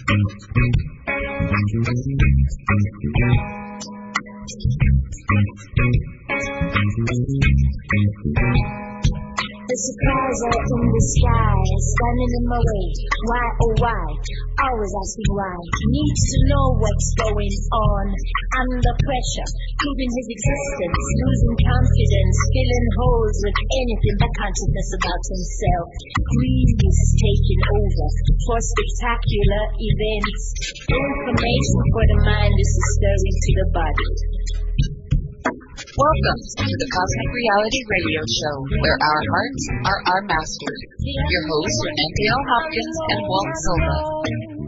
The surprise are in the sky, standing in my way. Why, oh why? Always asking why. Needs to know what's going on. Under pressure, proving his existence, losing confidence, filling holes with anything but consciousness about himself. Greed is taking over for spectacular events. Information for the mind is stirring to the body. Welcome to the Cosmic Reality Radio Show, where our hearts are our masters. Your hosts are NPL Hopkins and Walt Silva.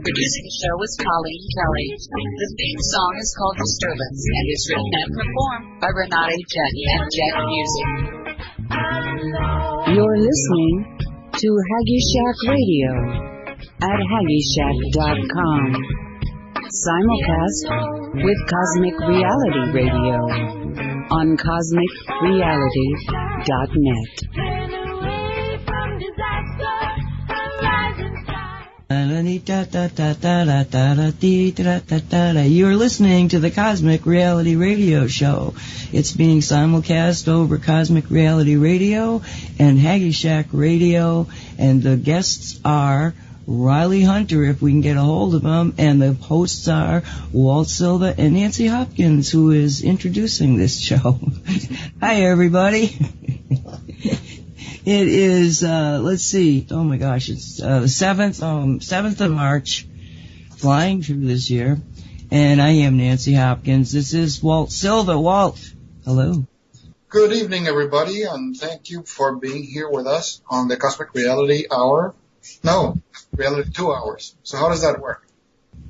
Producing the show is Colleen Kelly. The theme song is called Disturbance and is written and performed by Renate Jet and Jet Music. You're listening to Haggie Shack Radio at HaggieShack.com. Simulcast with Cosmic Reality Radio on CosmicReality.net. You're listening to the Cosmic Reality Radio Show. It's being simulcast over Cosmic Reality Radio and Haggie Shack Radio, and the guests are Riley Hunter, if we can get a hold of him, and the hosts are Walt Silva and Nancy Hopkins, who is introducing this show. Hi, everybody. It is, let's see, oh my gosh, it's the 7th of March, flying through this year, and I am Nancy Hopkins. This is Walt Silva. Walt, hello. Good evening, everybody, and thank you for being here with us on the Cosmic Reality Hour. No, reality 2 hours. So how does that work?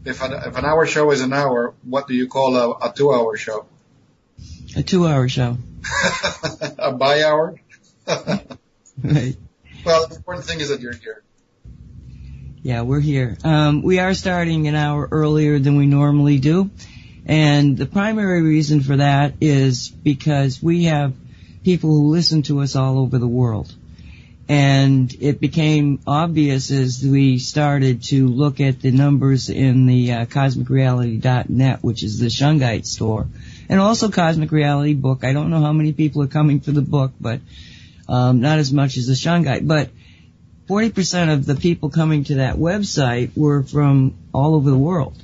If an hour show is an hour, what do you call a 2 hour show? A 2 hour show. A by hour? Right. Well, the important thing is that you're here. Yeah, we're here. We are starting an hour earlier than we normally do. And the primary reason for that is because we have people who listen to us all over the world. And it became obvious as we started to look at the numbers in the CosmicReality.net, which is the Shungite store, and also Cosmic Reality book. I don't know how many people are coming for the book, but not as much as the Shungite. But 40% of the people coming to that website were from all over the world.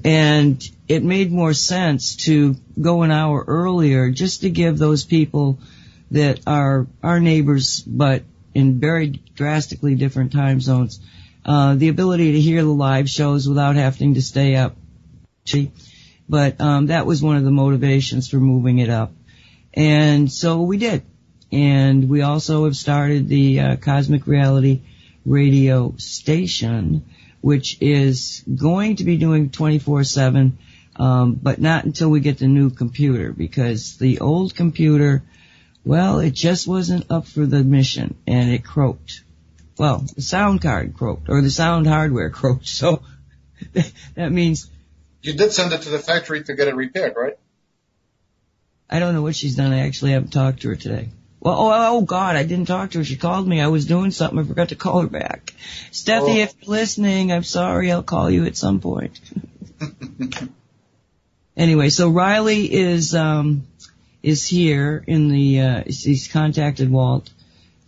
And it made more sense to go an hour earlier just to give those people that are our neighbors, but in very drastically different time zones, the ability to hear the live shows without having to stay up. But that was one of the motivations for moving it up. And so we did. And we also have started the Cosmic Reality radio station, which is going to be doing 24/7, but not until we get the new computer, because the old computer, well, it just wasn't up for the mission, and it croaked. Well, the sound card croaked, or the sound hardware croaked, so that means... You did send it to the factory to get it repaired, right? I don't know what she's done. I actually haven't talked to her today. Well, oh God, I didn't talk to her. She called me. I was doing something. I forgot to call her back. Steffi, if you're listening, I'm sorry. I'll call you at some point. Anyway, so Riley is here in the, he's contacted Walt.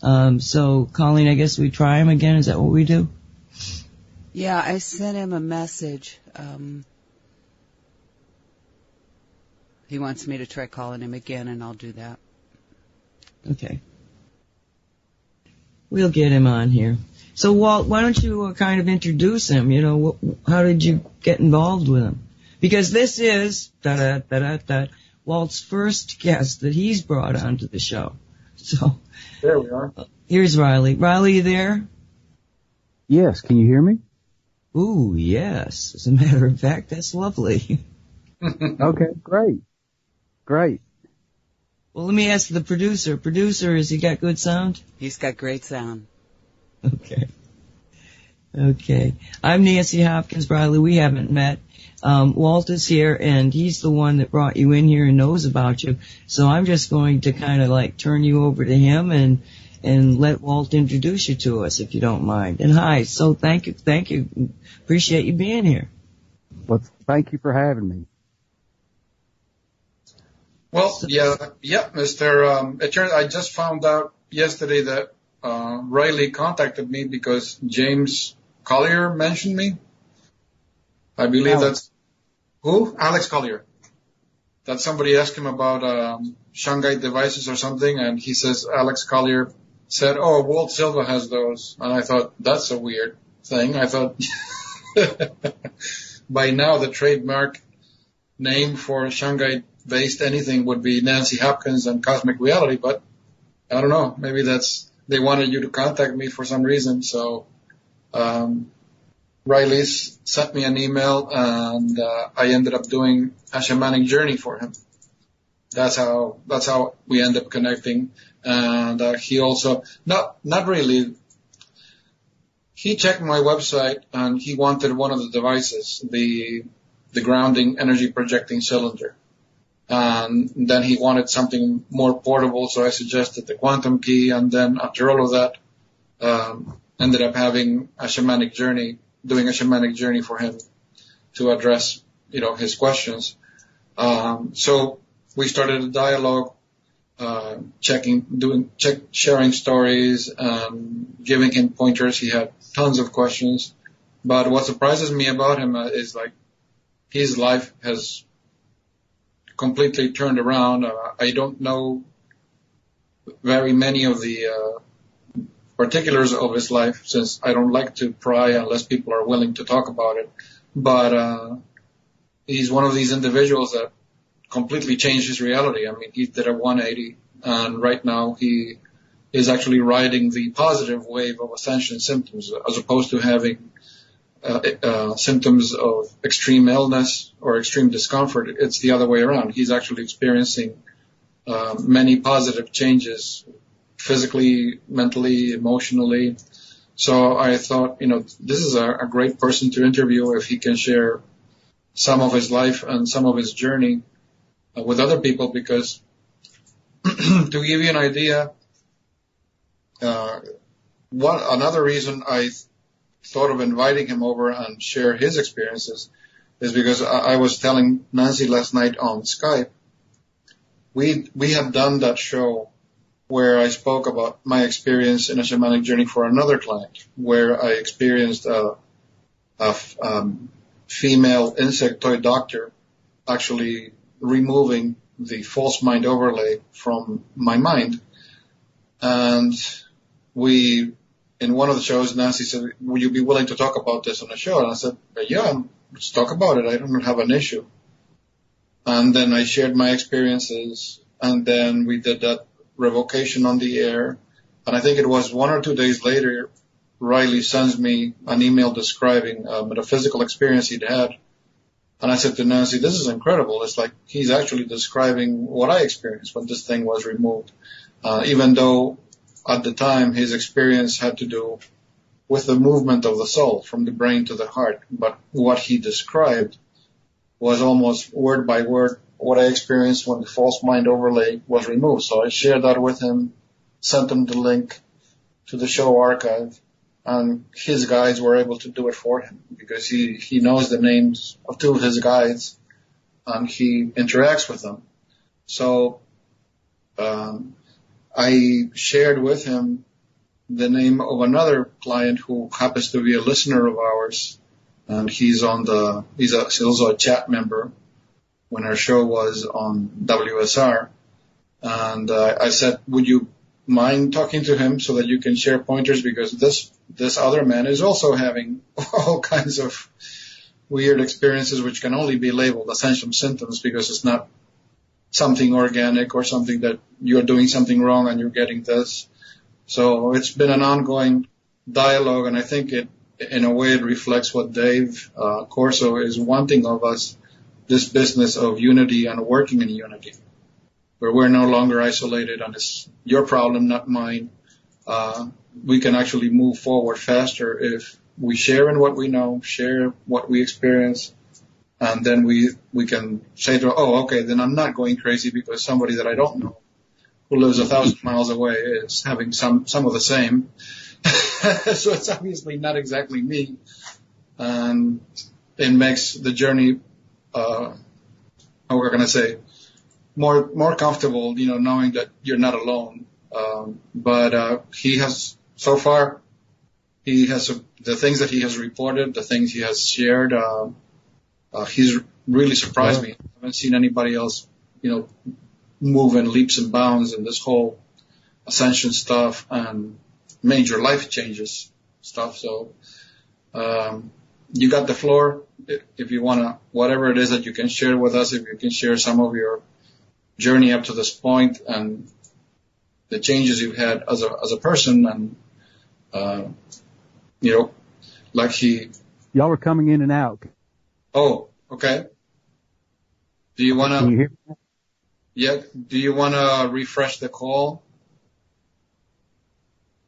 So, Colleen, I guess we try him again. Is that what we do? Yeah, I sent him a message. He wants me to try calling him again, and I'll do that. Okay. We'll get him on here. So, Walt, why don't you kind of introduce him? You know, how did you get involved with him? Because this is Walt's first guest that he's brought onto the show. So there we are. Here's Riley. Riley, you there? Yes. Can you hear me? Ooh, yes. As a matter of fact, that's lovely. Okay, great. Great. Well, let me ask the producer. Producer, has he got good sound? He's got great sound. Okay. I'm Nancy Hopkins. Riley, we haven't met. Walt is here, and he's the one that brought you in here and knows about you. So I'm just going to kind of like turn you over to him, and and let Walt introduce you to us, if you don't mind. And hi, so thank you. Appreciate you being here. Well, thank you for having me. Well, Mr. It turns I just found out yesterday that Riley contacted me because James Collier mentioned me. I believe that's who? Alex Collier. That somebody asked him about Shanghai devices or something, and he says Alex Collier said, "Oh, Walt Silva has those." And I thought, that's a weird thing. I thought by now the trademark name for Shanghai-based anything would be Nancy Hopkins and Cosmic Reality, but I don't know. Maybe they wanted you to contact me for some reason. So Riley sent me an email, and I ended up doing a shamanic journey for him. That's how we end up connecting. And he also not really. He checked my website and he wanted one of the devices, the grounding energy projecting cylinder. And then he wanted something more portable, so I suggested the quantum key. And then after all of that, ended up having doing a shamanic journey for him to address, his questions. So we started a dialogue, sharing stories, giving him pointers. He had tons of questions. But what surprises me about him is like his life has completely turned around. I don't know very many of the particulars of his life, since I don't like to pry unless people are willing to talk about it. But he's one of these individuals that completely changed his reality. I mean, he did a 180, and right now he is actually riding the positive wave of ascension symptoms, as opposed to having symptoms of extreme illness or extreme discomfort. It's the other way around. He's actually experiencing many positive changes, physically, mentally, emotionally. So I thought, this is a great person to interview if he can share some of his life and some of his journey with other people, because to give you an idea, another reason I thought of inviting him over and share his experiences is because I was telling Nancy last night on Skype, we had done that show where I spoke about my experience in a shamanic journey for another client, where I experienced a female insectoid doctor actually removing the false mind overlay from my mind. And in one of the shows, Nancy said, "Would you be willing to talk about this on the show?" And I said, "Yeah, let's talk about it. I don't have an issue." And then I shared my experiences, and then we did that revocation on the air. And I think it was 1 or 2 days later, Riley sends me an email describing a metaphysical experience he'd had. And I said to Nancy, "This is incredible. It's like he's actually describing what I experienced when this thing was removed." Even though at the time his experience had to do with the movement of the soul from the brain to the heart. But what he described was almost word by word what I experienced when the false mind overlay was removed. So I shared that with him, sent him the link to the show archive, and his guides were able to do it for him because he knows the names of 2 of his guides and he interacts with them. So I shared with him the name of another client who happens to be a listener of ours, and he's also a chat member when our show was on WSR. And I said, "Would you mind talking to him so that you can share pointers, because this other man is also having all kinds of weird experiences which can only be labeled ascension symptoms, because it's not something organic or something that you're doing something wrong and you're getting this." So it's been an ongoing dialogue, and I think in a way it reflects what Dave Corso is wanting of us, this business of unity and working in unity, where we're no longer isolated and it's your problem, not mine. We can actually move forward faster if we share in what we know, share what we experience, and then we can say to, "Oh, okay, then I'm not going crazy because somebody that I don't know who lives 1,000 miles away is having some of the same. So it's obviously not exactly me. And it makes the journey, how we're going to say, more comfortable, knowing that you're not alone. But he has, so far, the things that he has reported, the things he has shared, he's really surprised me. I haven't seen anybody else, move in leaps and bounds in this whole ascension stuff and major life changes stuff. So, you got the floor if you want to, whatever it is that you can share with us, if you can share some of your journey up to this point and the changes you've had as a person and, like Y'all are coming in and out. Oh, okay. Do you want to? Can you hear me? Yeah. Do you want to refresh the call?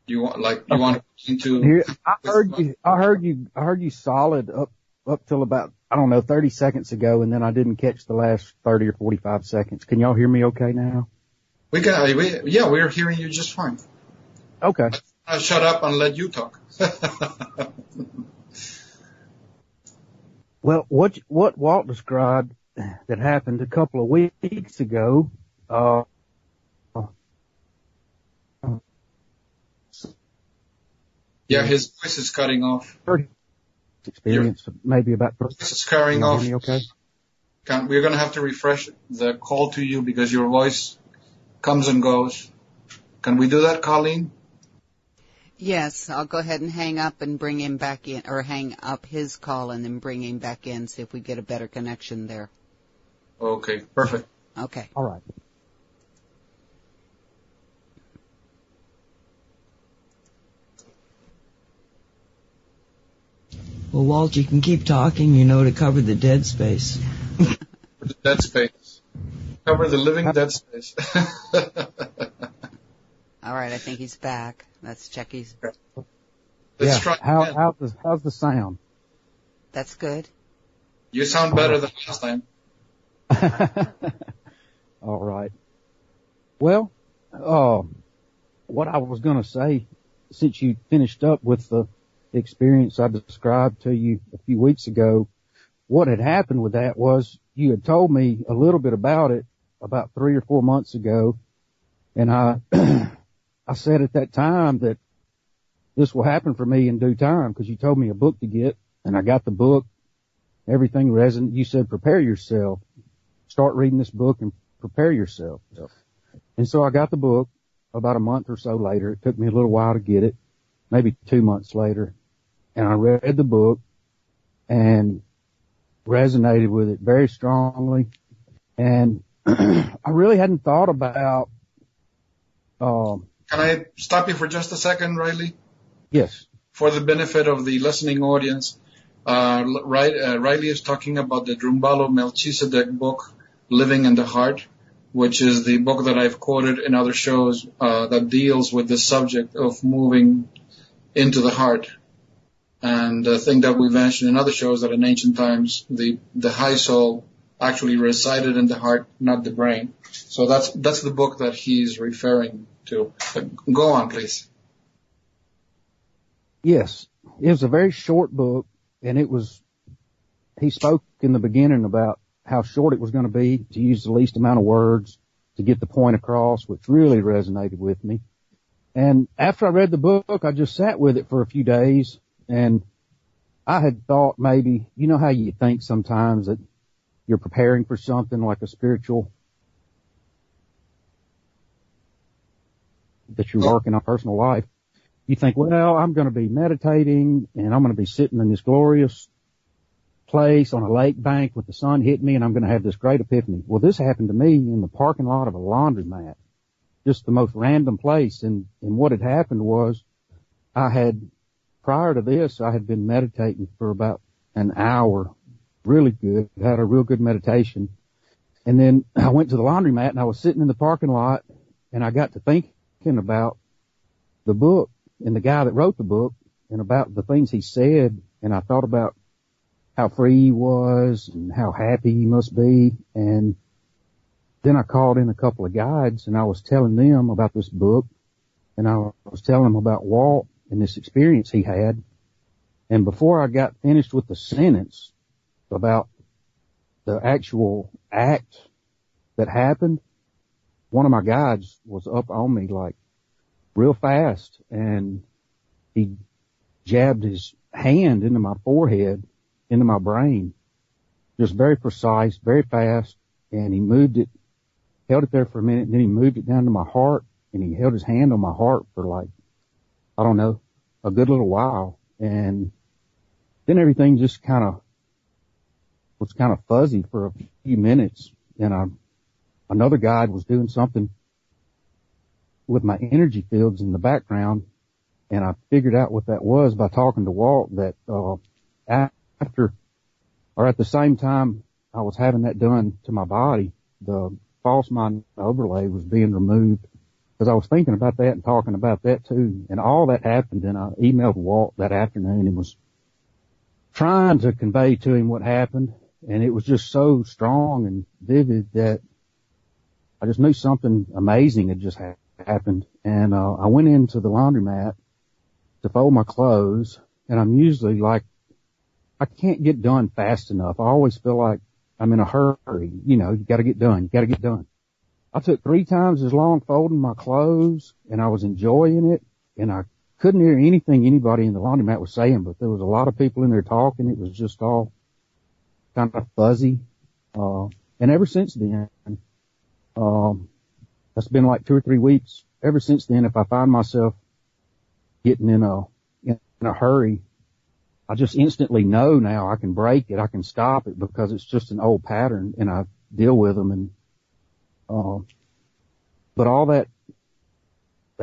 Do you want to into? Here, I heard you solid up till about, 30 seconds ago, and then I didn't catch the last 30 or 45 seconds. Can y'all hear me okay now? We're hearing you just fine. Okay. I'll shut up and let you talk. Well, what Walt described that happened a couple of weeks ago, yeah, his voice is cutting off. Experience maybe about. Voice is cutting off. Okay. We're going to have to refresh the call to you because your voice comes and goes. Can we do that, Colleen? Yes, I'll go ahead and hang up and bring him back in, or hang up his call and then bring him back in, see if we get a better connection there. Okay, perfect. Okay. All right. Well, Walt, you can keep talking, to cover the dead space. The dead space. Cover the living dead space. All right, I think he's back. Let's check his. Let's try again. How's the sound? That's good. You sound better than last time. All right. Well, what I was going to say, since you finished up with the experience I described to you a few weeks ago, what had happened with that was you had told me a little bit about it about 3 or 4 months ago, and I said at that time that this will happen for me in due time because you told me a book to get, and I got the book. Everything resonated. You said, prepare yourself. Start reading this book and prepare yourself. And so I got the book about a month or so later. It took me a little while to get it, maybe 2 months later. And I read the book and resonated with it very strongly. And I really hadn't thought about, Can I stop you for just a second, Riley? Yes. For the benefit of the listening audience, Riley is talking about the Drumbalo Melchizedek book, Living in the Heart, which is the book that I've quoted in other shows that deals with the subject of moving into the heart. And the thing that we mentioned in other shows that in ancient times, the high soul actually resided in the heart, not the brain. So that's the book that he's referring to. Go on, please. Yes. It was a very short book, and he spoke in the beginning about how short it was going to be, to use the least amount of words to get the point across, which really resonated with me. And after I read the book, I just sat with it for a few days, and I had thought maybe, you know how you think sometimes that you're preparing for something like a spiritual, that you're working on personal life. You think, well, I'm going to be meditating and I'm going to be sitting in this glorious place on a lake bank with the sun hitting me and I'm going to have this great epiphany. Well, this happened to me in the parking lot of a laundromat, just the most random place. And what had happened was prior to this, I had been meditating for about an hour, really good, had a real good meditation. And then I went to the laundromat and I was sitting in the parking lot and I got to thinking about the book and the guy that wrote the book and about the things he said. And I thought about how free he was and how happy he must be. And then I called in a couple of guides and I was telling them about this book, and I was telling them about Walt and this experience he had. And before I got finished with the sentence about the actual act that happened, one of my guides was up on me like real fast, and he jabbed his hand into my forehead, into my brain, just very precise, very fast, and he moved it, held it there for a minute, and then he moved it down to my heart, and he held his hand on my heart for like, I don't know, a good little while. And then everything just was kind of fuzzy for a few minutes. And another guide was doing something with my energy fields in the background. And I figured out what that was by talking to Walt, that, after, or at the same time I was having that done to my body, the false mind overlay was being removed. Because I was thinking about that and talking about that too. And all that happened, and I emailed Walt that afternoon and was trying to convey to him what happened. And it was just so strong and vivid that I just knew something amazing had just happened. And I went into the laundromat to fold my clothes, and I'm usually like, I can't get done fast enough. I always feel like I'm in a hurry. You know, you gotta get done. I took 3 times as long folding my clothes, and I was enjoying it, and I couldn't hear anything anybody in the laundromat was saying, but there was a lot of people in there talking. It was just all kind of fuzzy. And ever since then, that's been like 2 or 3 weeks. Ever since then, if I find myself getting in a hurry, I just instantly know now I can break it, I can stop it, because it's just an old pattern, and I deal with them. And but all that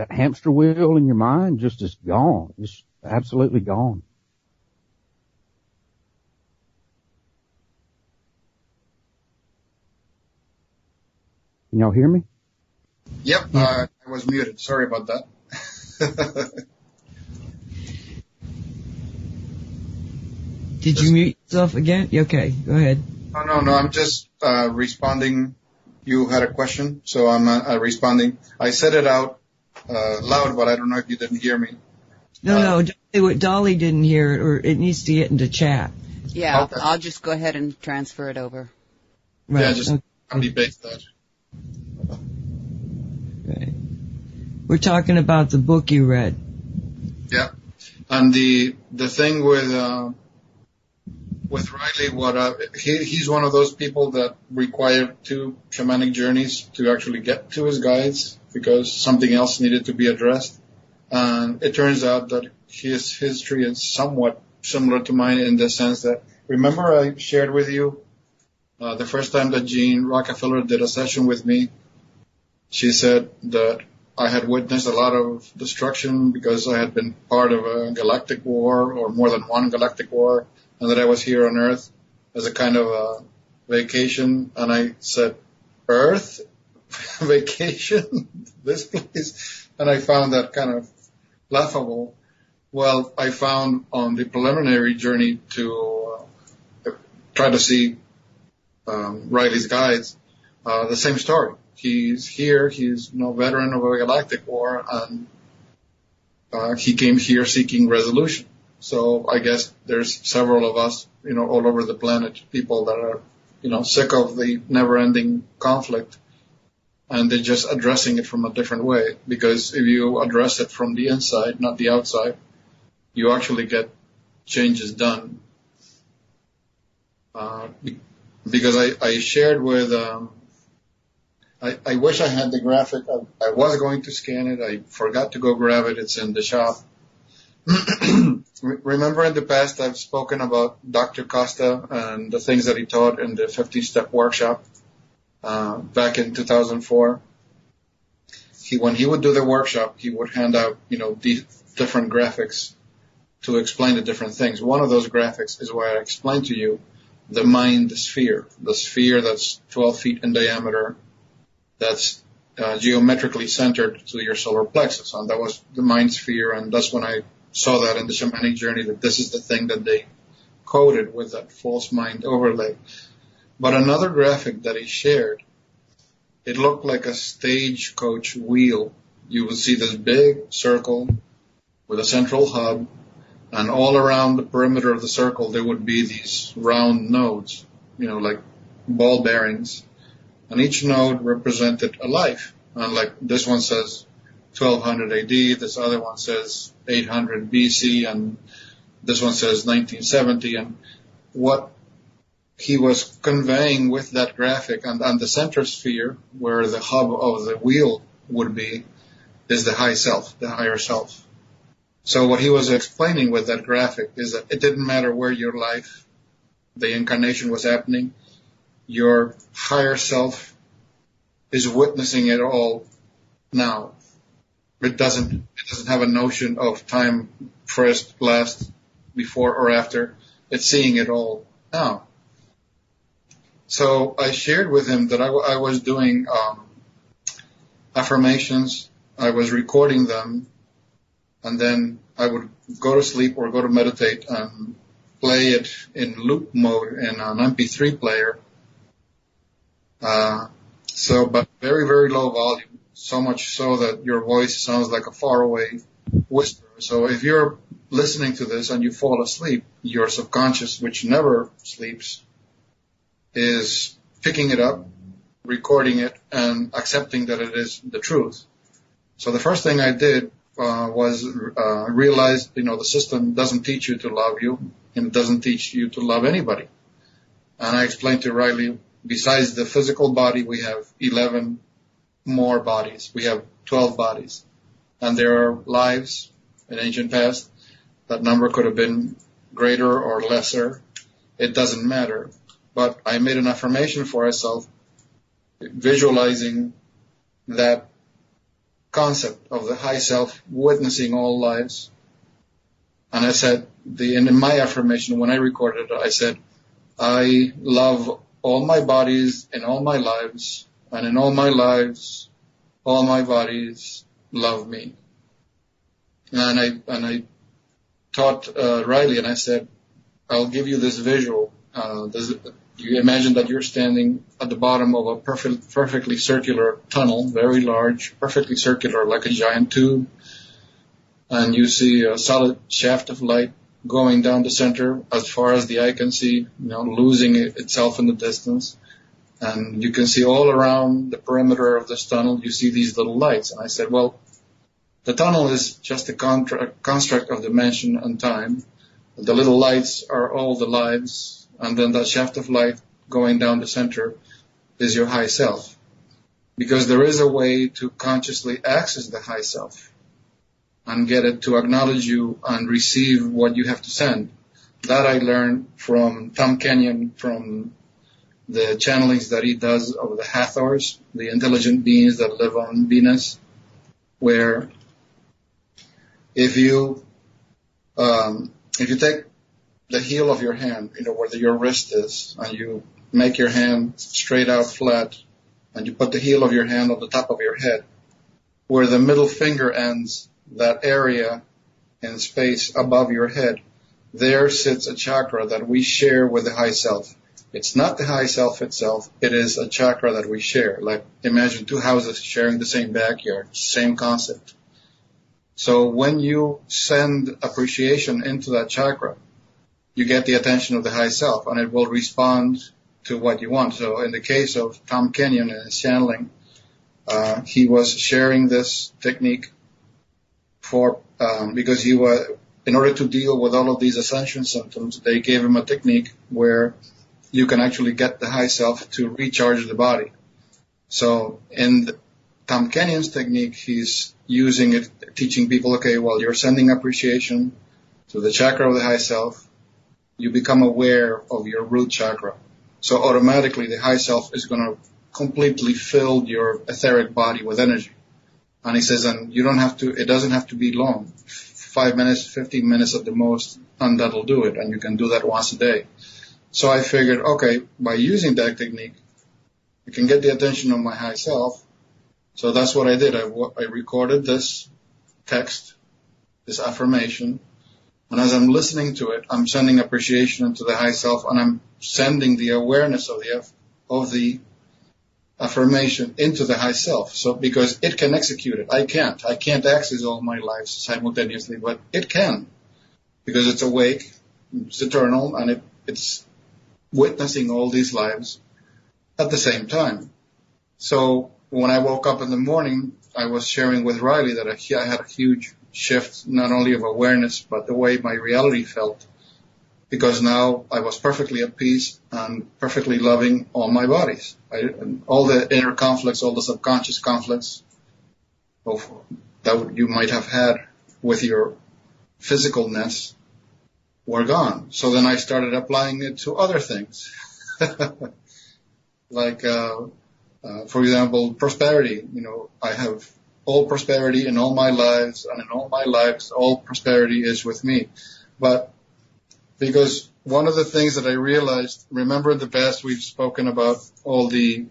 hamster wheel in your mind just is gone. It's absolutely gone. Can y'all hear me? Yep, I was muted. Sorry about that. Did you mute yourself again? Okay, go ahead. No, I'm just responding. You had a question, so I'm responding. I said it out loud, but I don't know if you didn't hear me. No, Dolly didn't hear it, or it needs to get into chat. Yeah, Okay. I'll just go ahead and transfer it over. Right. Yeah, just copy-paste that. Okay. We're talking about the book you read. Yeah, and the thing with Riley, he's one of those people that require 2 shamanic journeys to actually get to his guides, because something else needed to be addressed. And it turns out that his history is somewhat similar to mine, in the sense that, remember I shared with you the first time that Jean Rockefeller did a session with me, she said that I had witnessed a lot of destruction because I had been part of a galactic war, or more than one galactic war, and that I was here on Earth as a kind of a vacation. And I said, Earth? Vacation? This place? And I found that kind of laughable. Well, I found on the preliminary journey to try to see Riley's guides, the same story. He's here, he's no veteran of a galactic war, and he came here seeking resolution. So I guess there's several of us, all over the planet, people that are, sick of the never-ending conflict, and they're just addressing it from a different way. Because if you address it from the inside, not the outside, you actually get changes done. Because I shared with, I wish I had the graphic. I was going to scan it. I forgot to go grab it. It's in the shop. Remember in the past I've spoken about Dr. Costa and the things that he taught in the 50-step workshop back in 2004. When he would do the workshop, he would hand out, different graphics to explain the different things. One of those graphics is where I explained to you the mind sphere, the sphere that's 12 feet in diameter, that's geometrically centered to your solar plexus. And that was the mind sphere, and that's when I saw that in the shamanic journey, that this is the thing that they coded with that false mind overlay. But another graphic that he shared it looked like a stagecoach wheel. You would see this big circle with a central hub, and all around the perimeter of the circle there would be these round nodes, like ball bearings. And each node represented a life. And like this one says 1200 AD, this other one says 800 BC, and this one says 1970. And what he was conveying with that graphic, and the center sphere where the hub of the wheel would be, is the high self, the higher self. So what he was explaining with that graphic is that it didn't matter where your life, the incarnation was happening, your higher self is witnessing it all now. It doesn't have a notion of time first, last, before or after. It's seeing it all now. So I shared with him that I was doing affirmations. I was recording them, and then I would go to sleep or go to meditate and play it in loop mode in an MP3 player. But very, very low volume, so much so that your voice sounds like a faraway whisper. So if you're listening to this and you fall asleep, your subconscious, which never sleeps, is picking it up, recording it, and accepting that it is the truth. So the first thing I did was realize, the system doesn't teach you to love you, and it doesn't teach you to love anybody. And I explained to Riley, besides the physical body, we have 11 more bodies. We have 12 bodies. And there are lives in ancient past. That number could have been greater or lesser. It doesn't matter. But I made an affirmation for myself, visualizing that concept of the high self witnessing all lives. And I said, in my affirmation, when I recorded it, I said, I love all my bodies in all my lives, and in all my lives, all my bodies love me. And I taught Riley, and I said, I'll give you this visual. You imagine that you're standing at the bottom of a perfectly circular tunnel, very large, perfectly circular, like a giant tube, and you see a solid shaft of light going down the center as far as the eye can see, losing itself in the distance. And you can see all around the perimeter of this tunnel, you see these little lights. And I said, well, the tunnel is just a construct of dimension and time. The little lights are all the lives, and then that shaft of light going down the center is your high self. Because there is a way to consciously access the high self and get it to acknowledge you and receive what you have to send. That I learned from Tom Kenyon, from the channelings that he does of the Hathors, the intelligent beings that live on Venus, where if you take the heel of your hand, where your wrist is, and you make your hand straight out flat, and you put the heel of your hand on the top of your head, where the middle finger ends, that area in space above your head, there sits a chakra that we share with the high self. It's not the high self itself, it is a chakra that we share. Like, imagine two houses sharing the same backyard, same concept. So when you send appreciation into that chakra, you get the attention of the high self, and it will respond to what you want. So in the case of Tom Kenyon and his channeling, he was sharing this technique because he was, in order to deal with all of these ascension symptoms, they gave him a technique where you can actually get the high self to recharge the body. So in Tom Kenyon's technique, he's using it, teaching people, okay, well, you're sending appreciation to the chakra of the high self. You become aware of your root chakra. So automatically the high self is going to completely fill your etheric body with energy. And he says, and you don't have to, it doesn't have to be long, 5 minutes, 15 minutes at the most, and that'll do it. And you can do that once a day. So I figured, okay, by using that technique, I can get the attention of my high self. So that's what I did. I recorded this text, this affirmation, and as I'm listening to it, I'm sending appreciation into the high self, and I'm sending the awareness of the affirmation into the high self. So because it can execute it. I can't access all my lives simultaneously, but it can, because it's awake, it's eternal, and it's witnessing all these lives at the same time. So when I woke up in the morning, I was sharing with Riley that I had a huge shift, not only of awareness, but the way my reality felt, because now I was perfectly at peace and perfectly loving all my bodies. And all the inner conflicts, all the subconscious conflicts that you might have had with your physicalness were gone. So then I started applying it to other things. Like, for example, prosperity. I have all prosperity in all my lives, and in all my lives, all prosperity is with me. But because one of the things that I realized, remember in the past we've spoken about all the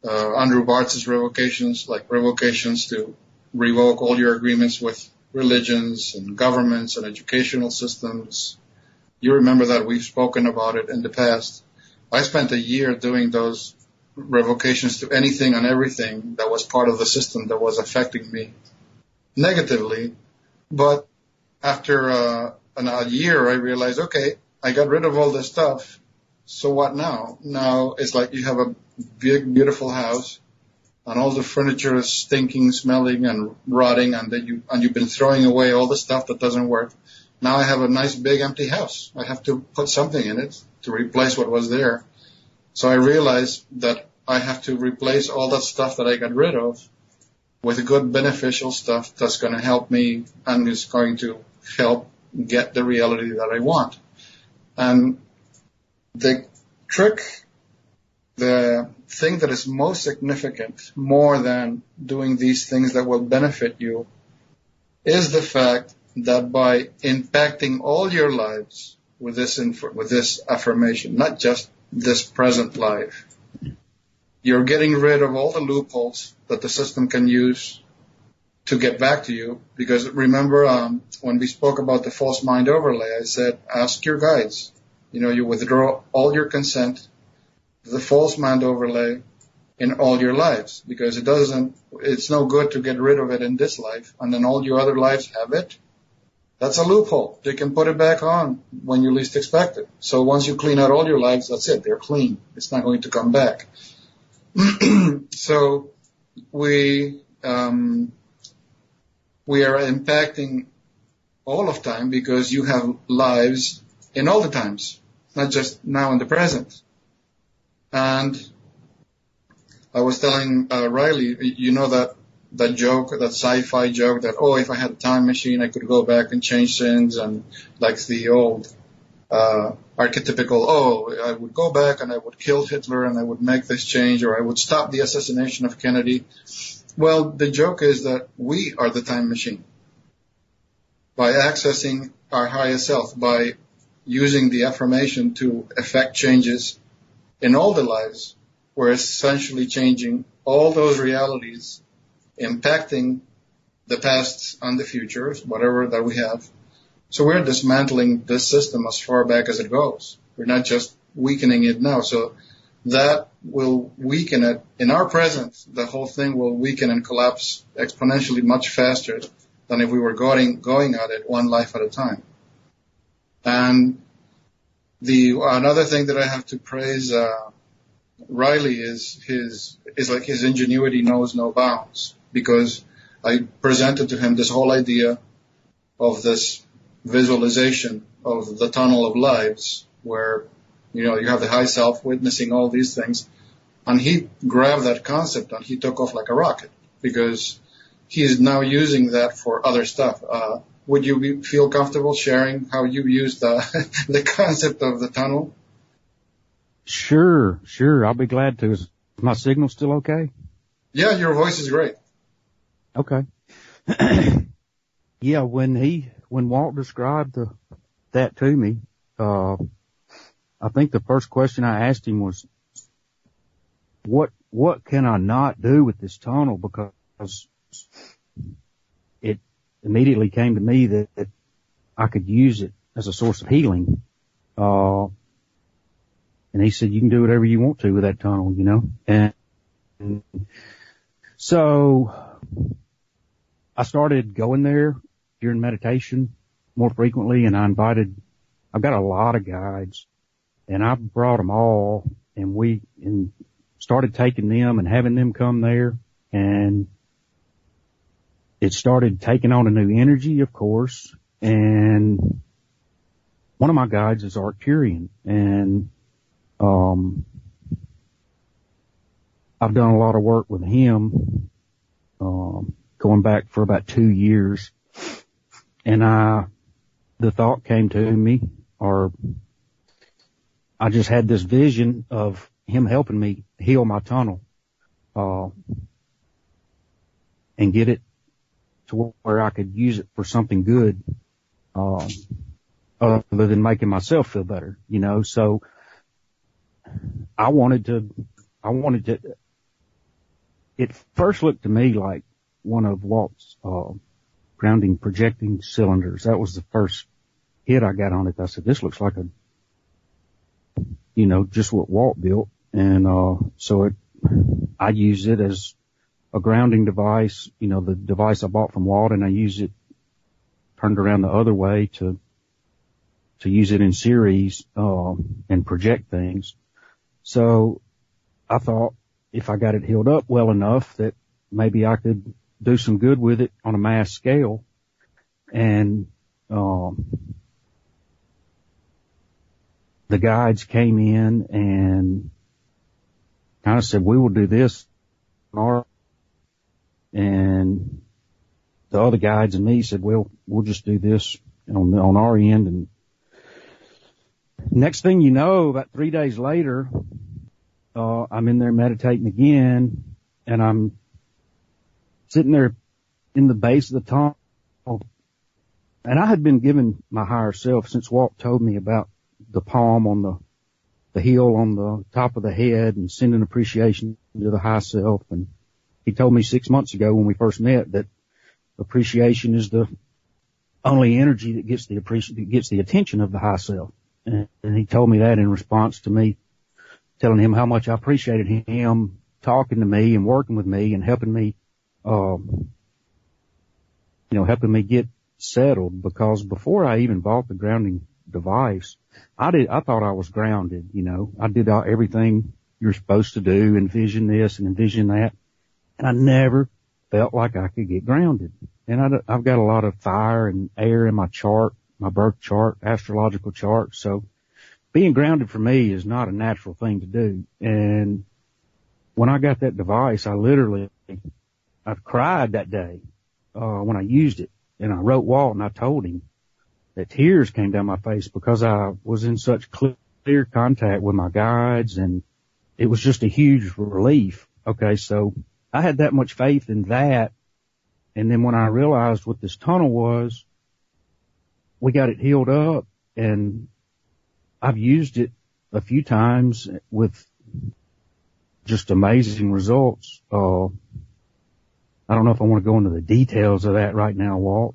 Andrew Bartz's revocations, like revocations to revoke all your agreements with religions and governments and educational systems. You remember that we've spoken about it in the past. I spent a year doing those revocations to anything and everything that was part of the system that was affecting me negatively. But after a year, I realized, okay, I got rid of all this stuff. So what now? Now it's like you have a big, beautiful house, and all the furniture is stinking, smelling, and rotting, and you've been throwing away all the stuff that doesn't work. Now I have a nice, big, empty house. I have to put something in it to replace what was there. So I realized that I have to replace all that stuff that I got rid of with good, beneficial stuff that's going to help me and is going to help get the reality that I want. And the trick, the thing that is most significant, more than doing these things that will benefit you, is the fact that by impacting all your lives with this affirmation, not just this present life, you're getting rid of all the loopholes that the system can use to get back to you. Because remember, when we spoke about the false mind overlay, I said, ask your guides. You withdraw all your consent to the false mind overlay in all your lives, because it's no good to get rid of it in this life and then all your other lives have it. That's a loophole. They can put it back on when you least expect it. So once you clean out all your lives, that's it. They're clean. It's not going to come back. So we are impacting all of time, because you have lives in all the times, not just now in the present. And I was telling Riley, that joke, that sci-fi joke that, if I had a time machine, I could go back and change things, and like the old archetypical, I would go back and I would kill Hitler and I would make this change, or I would stop the assassination of Kennedy. Well, the joke is that we are the time machine. By accessing our highest self, by using the affirmation to effect changes in all the lives, we're essentially changing all those realities, impacting the past and the futures, whatever that we have. So we're dismantling this system as far back as it goes. We're not just weakening it now. So that will weaken it. In our present, the whole thing will weaken and collapse exponentially much faster than if we were going at it one life at a time. And another thing that I have to praise Riley is like his ingenuity knows no bounds, because I presented to him this whole idea of this visualization of the tunnel of lives, where you have the high self witnessing all these things, and he grabbed that concept and he took off like a rocket, because he is now using that for other stuff. Would you feel comfortable sharing how you use the concept of the tunnel? Sure. I'll be glad to. Is my signal still okay? Yeah, your voice is great. Okay. Yeah, when Walt described that to me, I think the first question I asked him was, what can I not do with this tunnel? Because it immediately came to me that I could use it as a source of healing. And he said, you can do whatever you want to with that tunnel, and so I started going there during meditation more frequently, and I've got a lot of guides, and I brought them all, and started taking them and having them come there, and it started taking on a new energy, of course, and one of my guides is Arcturian, and I've done a lot of work with him, going back for about 2 years, and the thought came to me, or I just had this vision of him helping me heal my tunnel, and get it to where I could use it for something good, other than making myself feel better, so I wanted to, it first looked to me like one of Walt's, grounding projecting cylinders. That was the first hit I got on it. I said, this looks like just what Walt built. And, I use it as a grounding device, the device I bought from Walt, and I use it turned around the other way to use it in series, and project things. So I thought if I got it healed up well enough that maybe I could do some good with it on a mass scale. And, the guides came in and kind of said, we will do this. And the other guides and me said, well, we'll just do this on our end. And next thing you know, about 3 days later, I'm in there meditating again, and I'm sitting there in the base of the tunnel. And I had been given my higher self since Walt told me about the palm on the heel on the top of the head and sending appreciation to the high self. And he told me 6 months ago when we first met that appreciation is the only energy that gets the attention of the high self. And he told me that in response to me telling him how much I appreciated him talking to me and working with me and helping me, helping me get settled, because before I even bought the grounding device, I thought I was grounded, I did everything you're supposed to do, envision this and envision that, and I never felt like I could get grounded. And I've got a lot of fire and air in my chart, my birth chart, astrological chart, so being grounded for me is not a natural thing to do. And when I got that device, I cried that day, when I used it, and I wrote Walt and I told him that tears came down my face because I was in such clear contact with my guides, and it was just a huge relief. Okay. So I had that much faith in that. And then when I realized what this tunnel was, we got it healed up, and I've used it a few times with just amazing results. I don't know if I want to go into the details of that right now, Walt,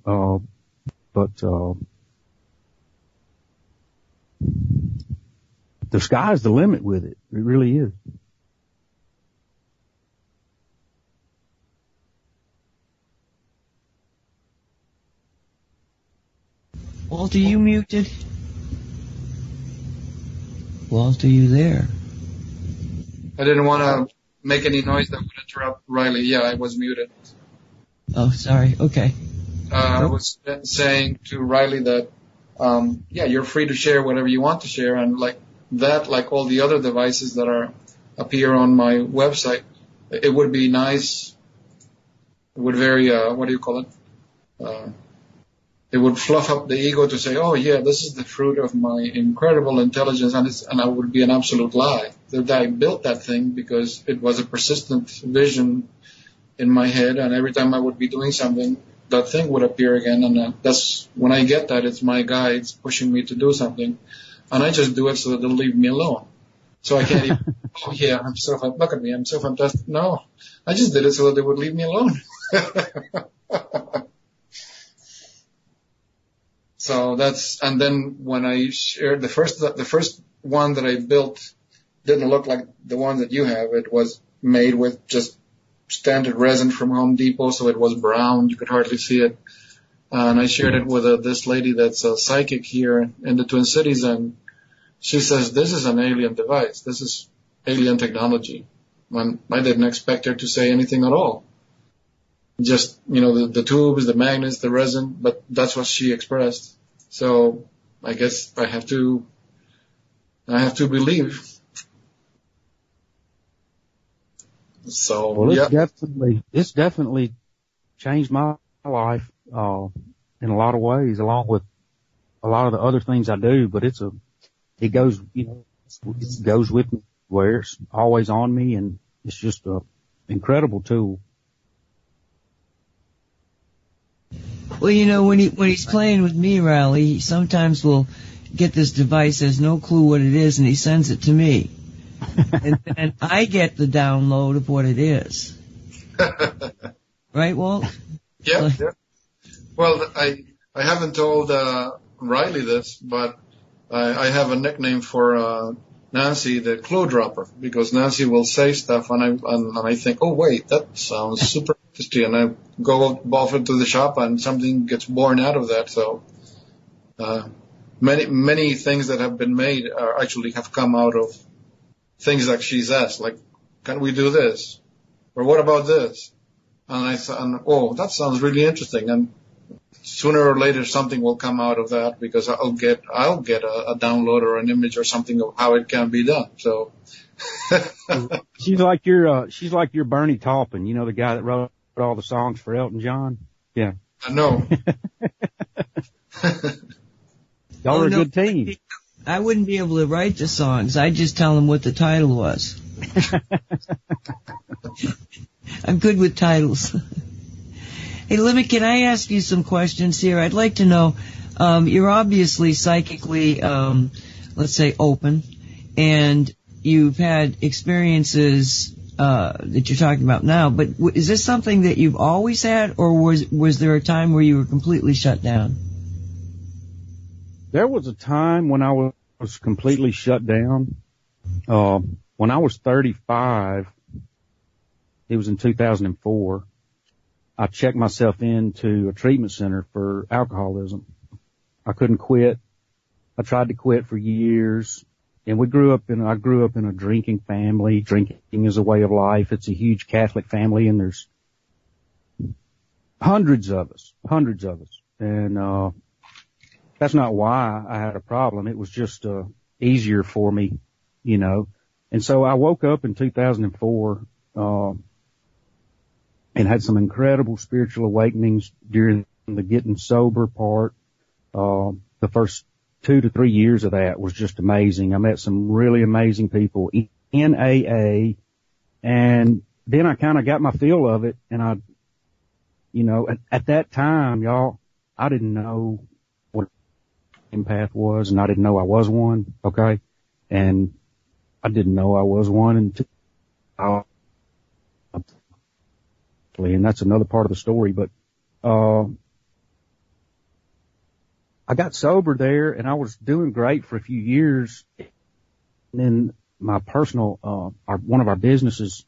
but the sky's the limit with it. It really is. Walt, are you muted? Walt, are you there? I didn't want to make any noise that would interrupt Riley. Yeah, I was muted. Oh, sorry. Okay. I was saying to Riley that, you're free to share whatever you want to share. And like all the other devices that appear on my website, it would be nice. It would what do you call it? It would fluff up the ego to say, oh yeah, this is the fruit of my incredible intelligence, and I would be an absolute lie that I built that thing because it was a persistent vision in my head, and every time I would be doing something, that thing would appear again, and that's when I get that it's my guides pushing me to do something, and I just do it so that they'll leave me alone. So I can't even, oh yeah, look at me, I'm so fantastic. No, I just did it so that they would leave me alone. So and then when I shared the first one that I built didn't look like the one that you have. It was made with just standard resin from Home Depot, so it was brown. You could hardly see it. And I shared it with this lady that's a psychic here in the Twin Cities, and she says, this is an alien device. This is alien technology. And I didn't expect her to say anything at all. Just, the tubes, the magnets, the resin, but that's what she expressed. So I guess I have to believe. So, well, it's definitely changed my life, in a lot of ways, along with a lot of the other things I do, but it goes with me where it's always on me, and it's just a incredible tool. Well, when he's playing with me, Riley, he sometimes will get this device, has no clue what it is, and he sends it to me. And then I get the download of what it is. Right, Walt? Yeah. Well, I haven't told Riley this, but I have a nickname for Nancy, the clue dropper, because Nancy will say stuff, and I think, oh wait, that sounds super interesting, and I go off into the shop, and something gets born out of that. So many things that have been made actually have come out of things like she's asked, like, can we do this, or what about this? And I thought, oh, that sounds really interesting, and sooner or later something will come out of that, because I'll get a download or an image or something of how it can be done. So she's like your Bernie Taupin, the guy that wrote all the songs for Elton John. Yeah, I know. Y'all are a good team. I wouldn't be able to write the songs. I'd just tell them what the title was. I'm good with titles. Hey, can I ask you some questions here? I'd like to know, you're obviously psychically, let's say, open, and you've had experiences that you're talking about now, but is this something that you've always had, or was there a time where you were completely shut down? There was a time when I was completely shut down. When I was 35, it was in 2004, I checked myself into a treatment center for alcoholism. I couldn't quit. I tried to quit for years. And I grew up in a drinking family. Drinking is a way of life. It's a huge Catholic family, and there's hundreds of us. And, that's not why I had a problem. It was just, easier for me, And so I woke up in 2004, and had some incredible spiritual awakenings during the getting sober part. The first 2 to 3 years of that was just amazing. I met some really amazing people in AA, and then I kind of got my feel of it, and at that time, y'all, I didn't know what empath was, and I didn't know I was one, okay? And I didn't know I was one until and that's another part of the story, but I got sober there, and I was doing great for a few years. And then my personal, one of our businesses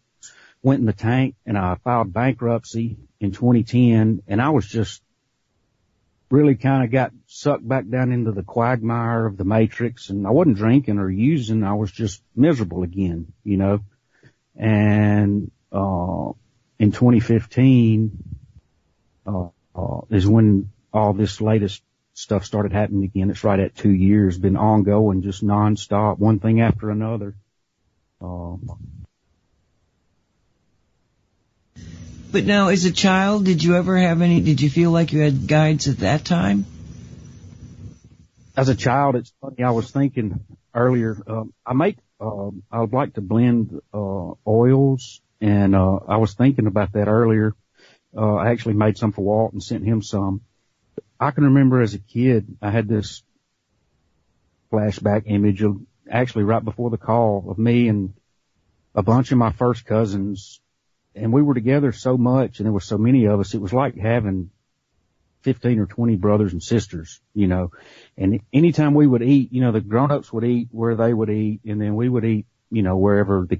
went in the tank, and I filed bankruptcy in 2010, and I was just really kind of got sucked back down into the quagmire of the matrix, and I wasn't drinking or using. I was just miserable again, and, in 2015, is when all this latest stuff started happening again. It's right at 2 years, been ongoing, just nonstop, one thing after another. But now, as a child, did you feel like you had guides at that time? As a child, it's funny, I was thinking earlier, I would like to blend, oils, and, I was thinking about that earlier. I actually made some for Walt and sent him some. I can remember as a kid, I had this flashback image of actually right before the call of me and a bunch of my first cousins, and we were together so much, and there were so many of us. It was like having 15 or 20 brothers and sisters, and anytime we would eat, the grown-ups would eat where they would eat, and then we would eat, wherever the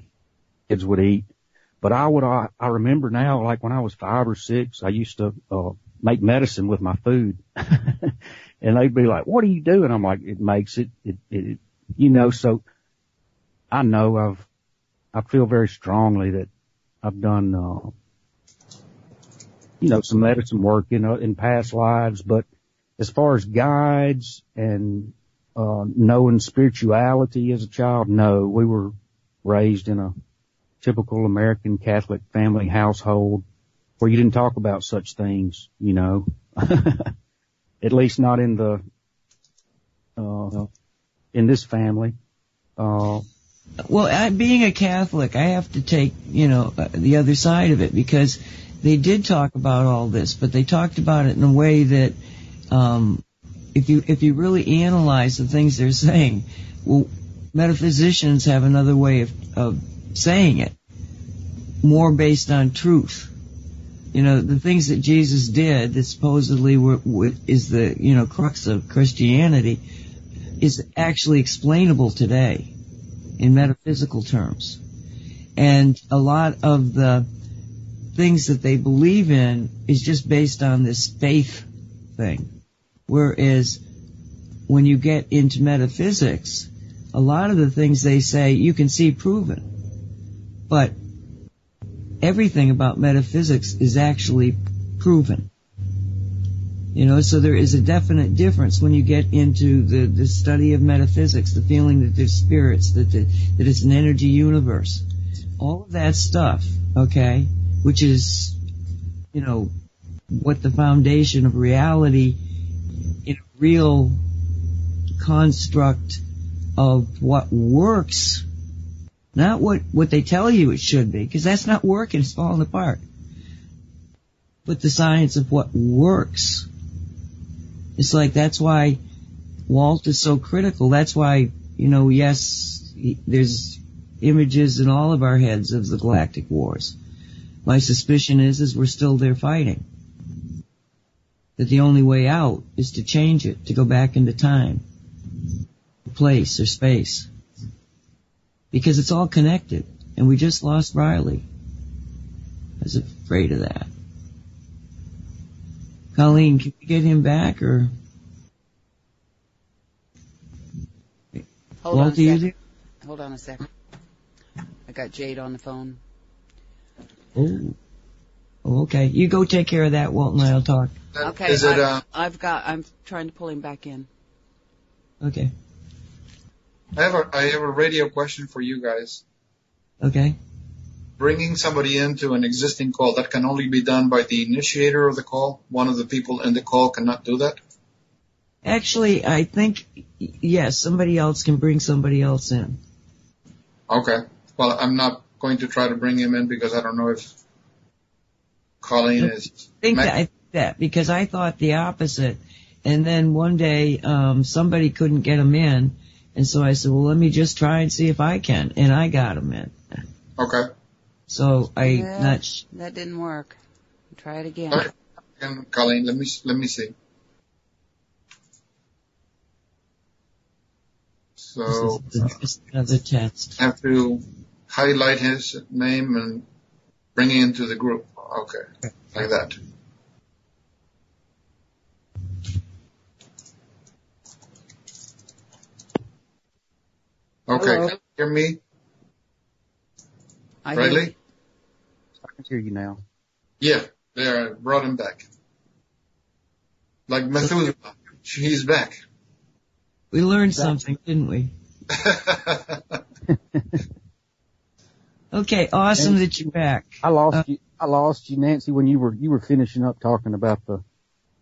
kids would eat. But I remember now, like when I was 5 or 6, I used to, make medicine with my food. And they'd be like, what are you doing? I'm like, it makes it, so I know I feel very strongly that I've done, some medicine work, in past lives. But as far as guides and, knowing spirituality as a child, no, we were raised in a typical American Catholic family household where you didn't talk about such things, at least not in this family. Well, being a Catholic, I have to take, the other side of it, because they did talk about all this, but they talked about it in a way that, if you really analyze the things they're saying, well, metaphysicians have another way of saying it, more based on truth. The things that Jesus did that supposedly is the, crux of Christianity is actually explainable today in metaphysical terms. And a lot of the things that they believe in is just based on this faith thing. Whereas when you get into metaphysics, a lot of the things they say you can see proven. But everything about metaphysics is actually proven. So there is a definite difference when you get into the study of metaphysics, the feeling that there's spirits, that it's an energy universe. All of that stuff, okay, which is, what the foundation of reality in a real construct of what works, not what they tell you it should be, because that's not working, it's falling apart. But the science of what works. It's like, that's why Walt is so critical. That's why, yes, there's images in all of our heads of the galactic wars. My suspicion is we're still there fighting. That the only way out is to change it, to go back into time, place, or space. Because it's all connected. And we just lost Riley. I was afraid of that. Colleen, can we get him back, or? Hold on a sec. I got Jade on the phone. Oh, okay. You go take care of that, Walt, and I'll talk. Okay. I'm trying to pull him back in. Okay. I have a radio question for you guys. Okay. Bringing somebody into an existing call, that can only be done by the initiator of the call? One of the people in the call cannot do that? Actually, I think, yes, somebody else can bring somebody else in. Okay. Well, I'm not going to try to bring him in because I don't know if Colleen is... I think that, because I thought the opposite. And then one day, somebody couldn't get him in. And so I said, well, let me just try and see if I can. And I got him in. Okay. So that didn't work. Try it again. Okay. And Colleen, let me see. So just another test. I have to highlight his name and bring him into the group. Okay, like that. Okay, Hello. can you hear me? Riley? I can hear you now. Yeah, there, I brought him back. Like Methuselah, he's back. We learned something, didn't we? Okay, awesome Nancy, that you're back. I lost you, Nancy, when you were finishing up talking about the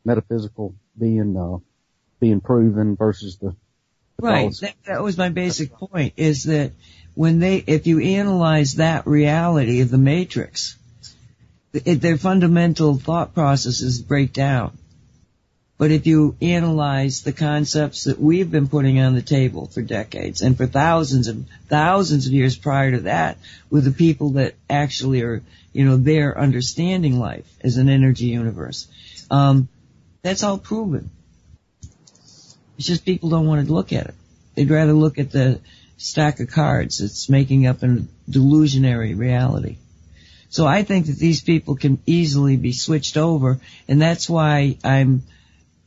metaphysical being proven versus the Right. That was my basic point, is that if you analyze that reality of the matrix, their fundamental thought processes break down. But if you analyze the concepts that we've been putting on the table for decades, and for thousands and thousands of years prior to that, with the people that actually are, there understanding life as an energy universe, that's all proven. It's just people don't want to look at it. They'd rather look at the stack of cards that's making up a delusionary reality. So I think that these people can easily be switched over, and that's why I'm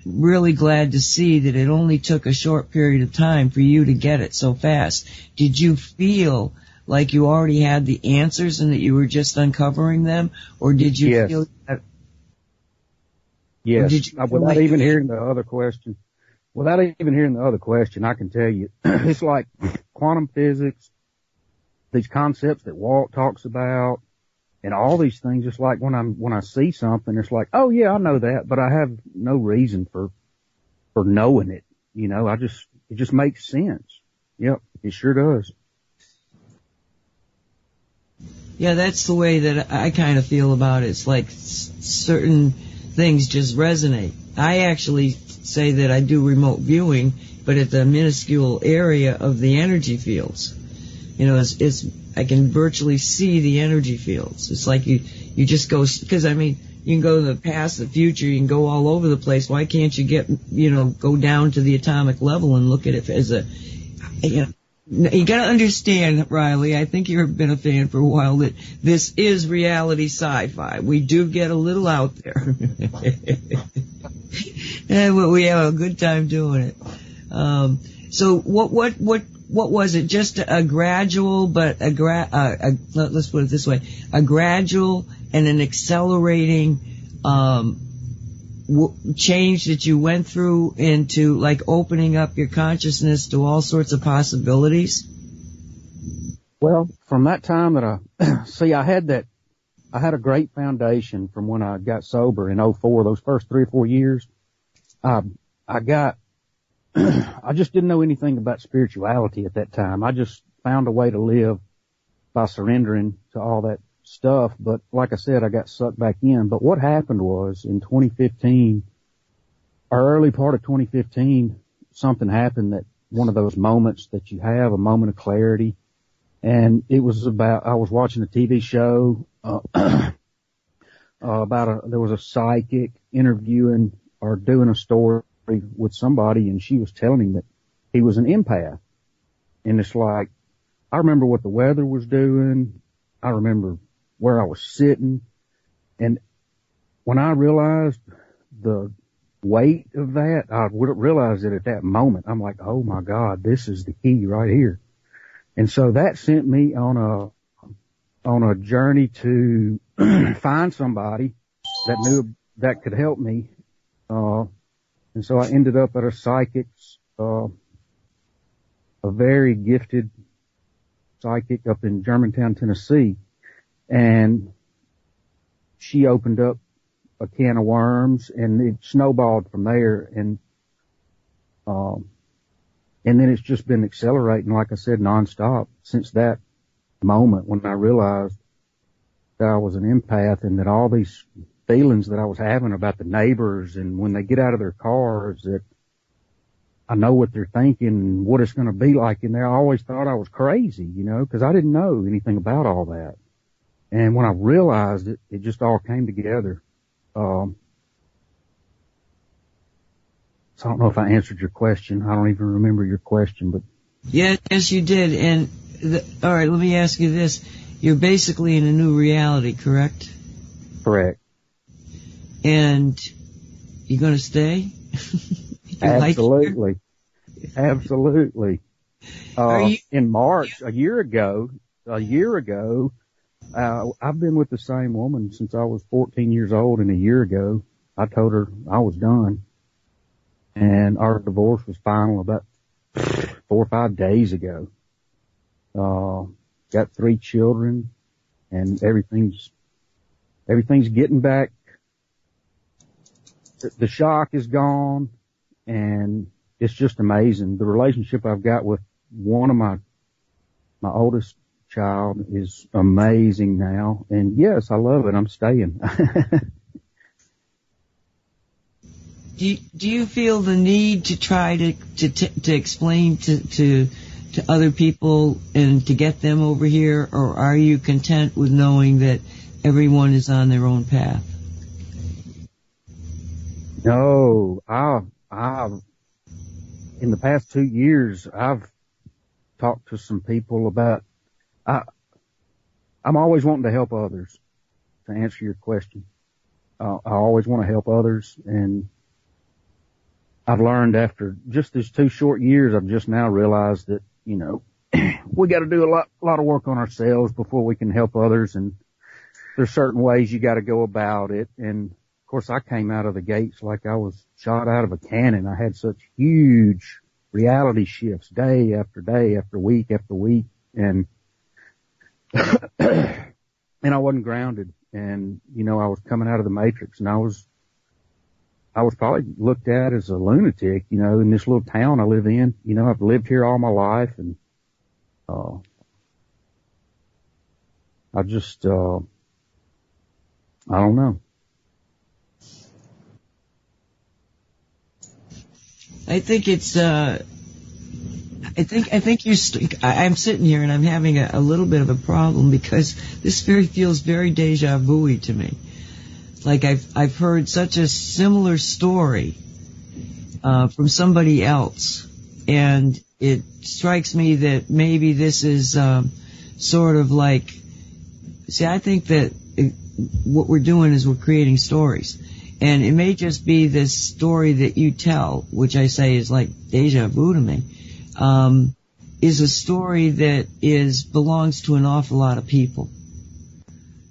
really glad to see that it only took a short period of time for you to get it so fast. Did you feel like you already had the answers and that you were just uncovering them, or did you feel that? Yes, without even hearing the other question. Without even hearing the other question, I can tell you, it's like quantum physics, these concepts that Walt talks about, and all these things. Just like when I see something, it's like, oh yeah, I know that, but I have no reason for knowing it. You know, it just makes sense. Yep, it sure does. Yeah, that's the way that I kind of feel about it. It's like certain things just resonate. I actually say that I do remote viewing, but at the minuscule area of the energy fields. You know, I can virtually see the energy fields. It's like you just go, because I mean, you can go to the past, the future, you can go all over the place. Why can't you go down to the atomic level and look at it as you gotta understand, Riley, I think you've been a fan for a while, that this is reality sci-fi. We do get a little out there. And we have a good time doing it. So what was it? Just a gradual, but let's put it this way, a gradual and an accelerating, change that you went through into like opening up your consciousness to all sorts of possibilities? Well, from that time that I had a great foundation from when I got sober in '04, those first 3 or 4 years. I just didn't know anything about spirituality at that time. I just found a way to live by surrendering to all that stuff. But like I said, I got sucked back in. But what happened was in 2015, or early part of 2015, something happened, that one of those moments that you have, a moment of clarity. And it was I was watching a TV show, there was a psychic interviewing or doing a story with somebody, and she was telling him that he was an empath. And it's like, I remember what the weather was doing. I remember where I was sitting. And when I realized the weight of that, I realized it at that moment. I'm like, oh my God, this is the key right here. And so that sent me on a journey to find somebody that could help me. And so I ended up at a psychic's, a very gifted psychic up in Germantown, Tennessee. And she opened up a can of worms, and it snowballed from there. And then it's just been accelerating, like I said, nonstop since that moment when I realized that I was an empath, and that all these feelings that I was having about the neighbors, and when they get out of their cars, that I know what they're thinking and what it's going to be like in there. I always thought I was crazy, because I didn't know anything about all that. And when I realized it, it just all came together. So I don't know if I answered your question. I don't even remember your question, but. Yes, you did. And all right, let me ask you this. You're basically in a new reality, correct? Correct. And you're going to stay? Absolutely. Absolutely. In March, a year ago, I've been with the same woman since I was 14 years old, and a year ago, I told her I was done. And our divorce was final about 4 or 5 days ago. Got 3 children, and everything's getting back. The shock is gone, and it's just amazing. The relationship I've got with one of my oldest child is amazing now. And yes, I love it. I'm staying. Do you feel the need to try to explain to other people and to get them over here, or are you content with knowing that everyone is on their own path? No, I've in the past 2 years, I've talked to some people about, I'm always wanting to help others. to answer your question. I always want to help others, and I've learned after just these 2 short years, I've just now realized that, you know, we got to do a lot of work on ourselves before we can help others, and there's certain ways you got to go about it. And of course, I came out of the gates like I was shot out of a cannon. I had such huge reality shifts day after day after week after week, and and I wasn't grounded. And, you know, I was coming out of the matrix, and I was probably looked at as a lunatic, you know, in this little town I live in. You know, I've lived here all my life, and I just, I don't know. I think it's, I think I'm sitting here and I'm having a little bit of a problem because this feels very deja vu-y to me. Like I've heard such a similar story, from somebody else, and it strikes me that maybe this is, sort of like, see, I think that what we're doing is we're creating stories. And it may just be this story that you tell, which I say is like deja vu to me, is a story that belongs to an awful lot of people.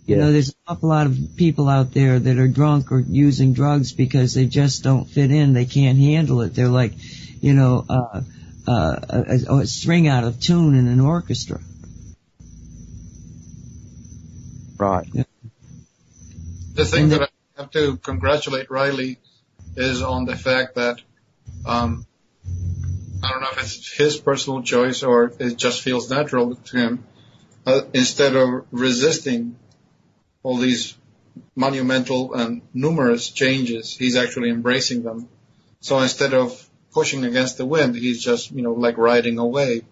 You know, there's an awful lot of people out there that are drunk or using drugs because they just don't fit in. They can't handle it. They're like, you know, a string out of tune in an orchestra. Right. Yeah. The thing that I have to congratulate Riley is on the fact that, I don't know if it's his personal choice or it just feels natural to him, instead of resisting all these monumental and numerous changes, he's actually embracing them. So instead of pushing against the wind, he's just, you know, like riding away.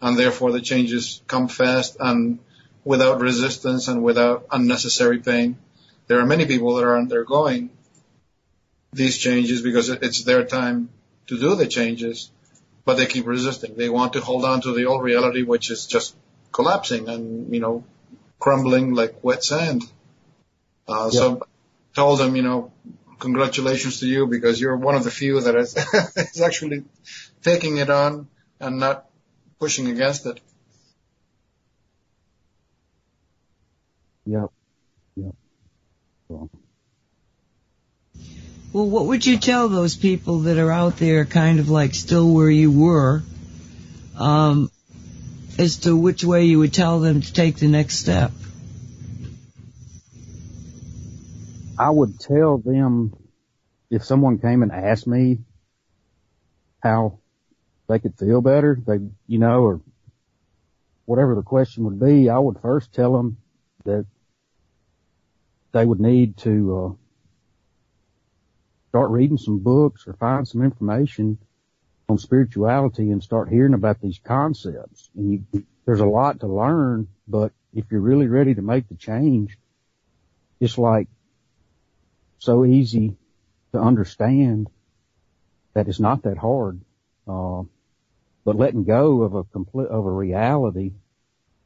And therefore the changes come fast and without resistance and without unnecessary pain. There are many people that are undergoing these changes because it's their time to do the changes, but they keep resisting. They want to hold on to the old reality, which is just collapsing and, you know, crumbling like wet sand. So I told them, you know, congratulations to you because you're one of the few that is, is actually taking it on and not pushing against it. Yep. Well, what would you tell those people that are out there kind of like still where you were, as to which way you would tell them to take the next step? I would tell them, if someone came and asked me how they could feel better, you know, or whatever the question would be, I would first tell them that they would need to start reading some books or find some information on spirituality and start hearing about these concepts. And there's a lot to learn, but if you're really ready to make the change, it's like so easy to understand that it's not that hard. But letting go of a reality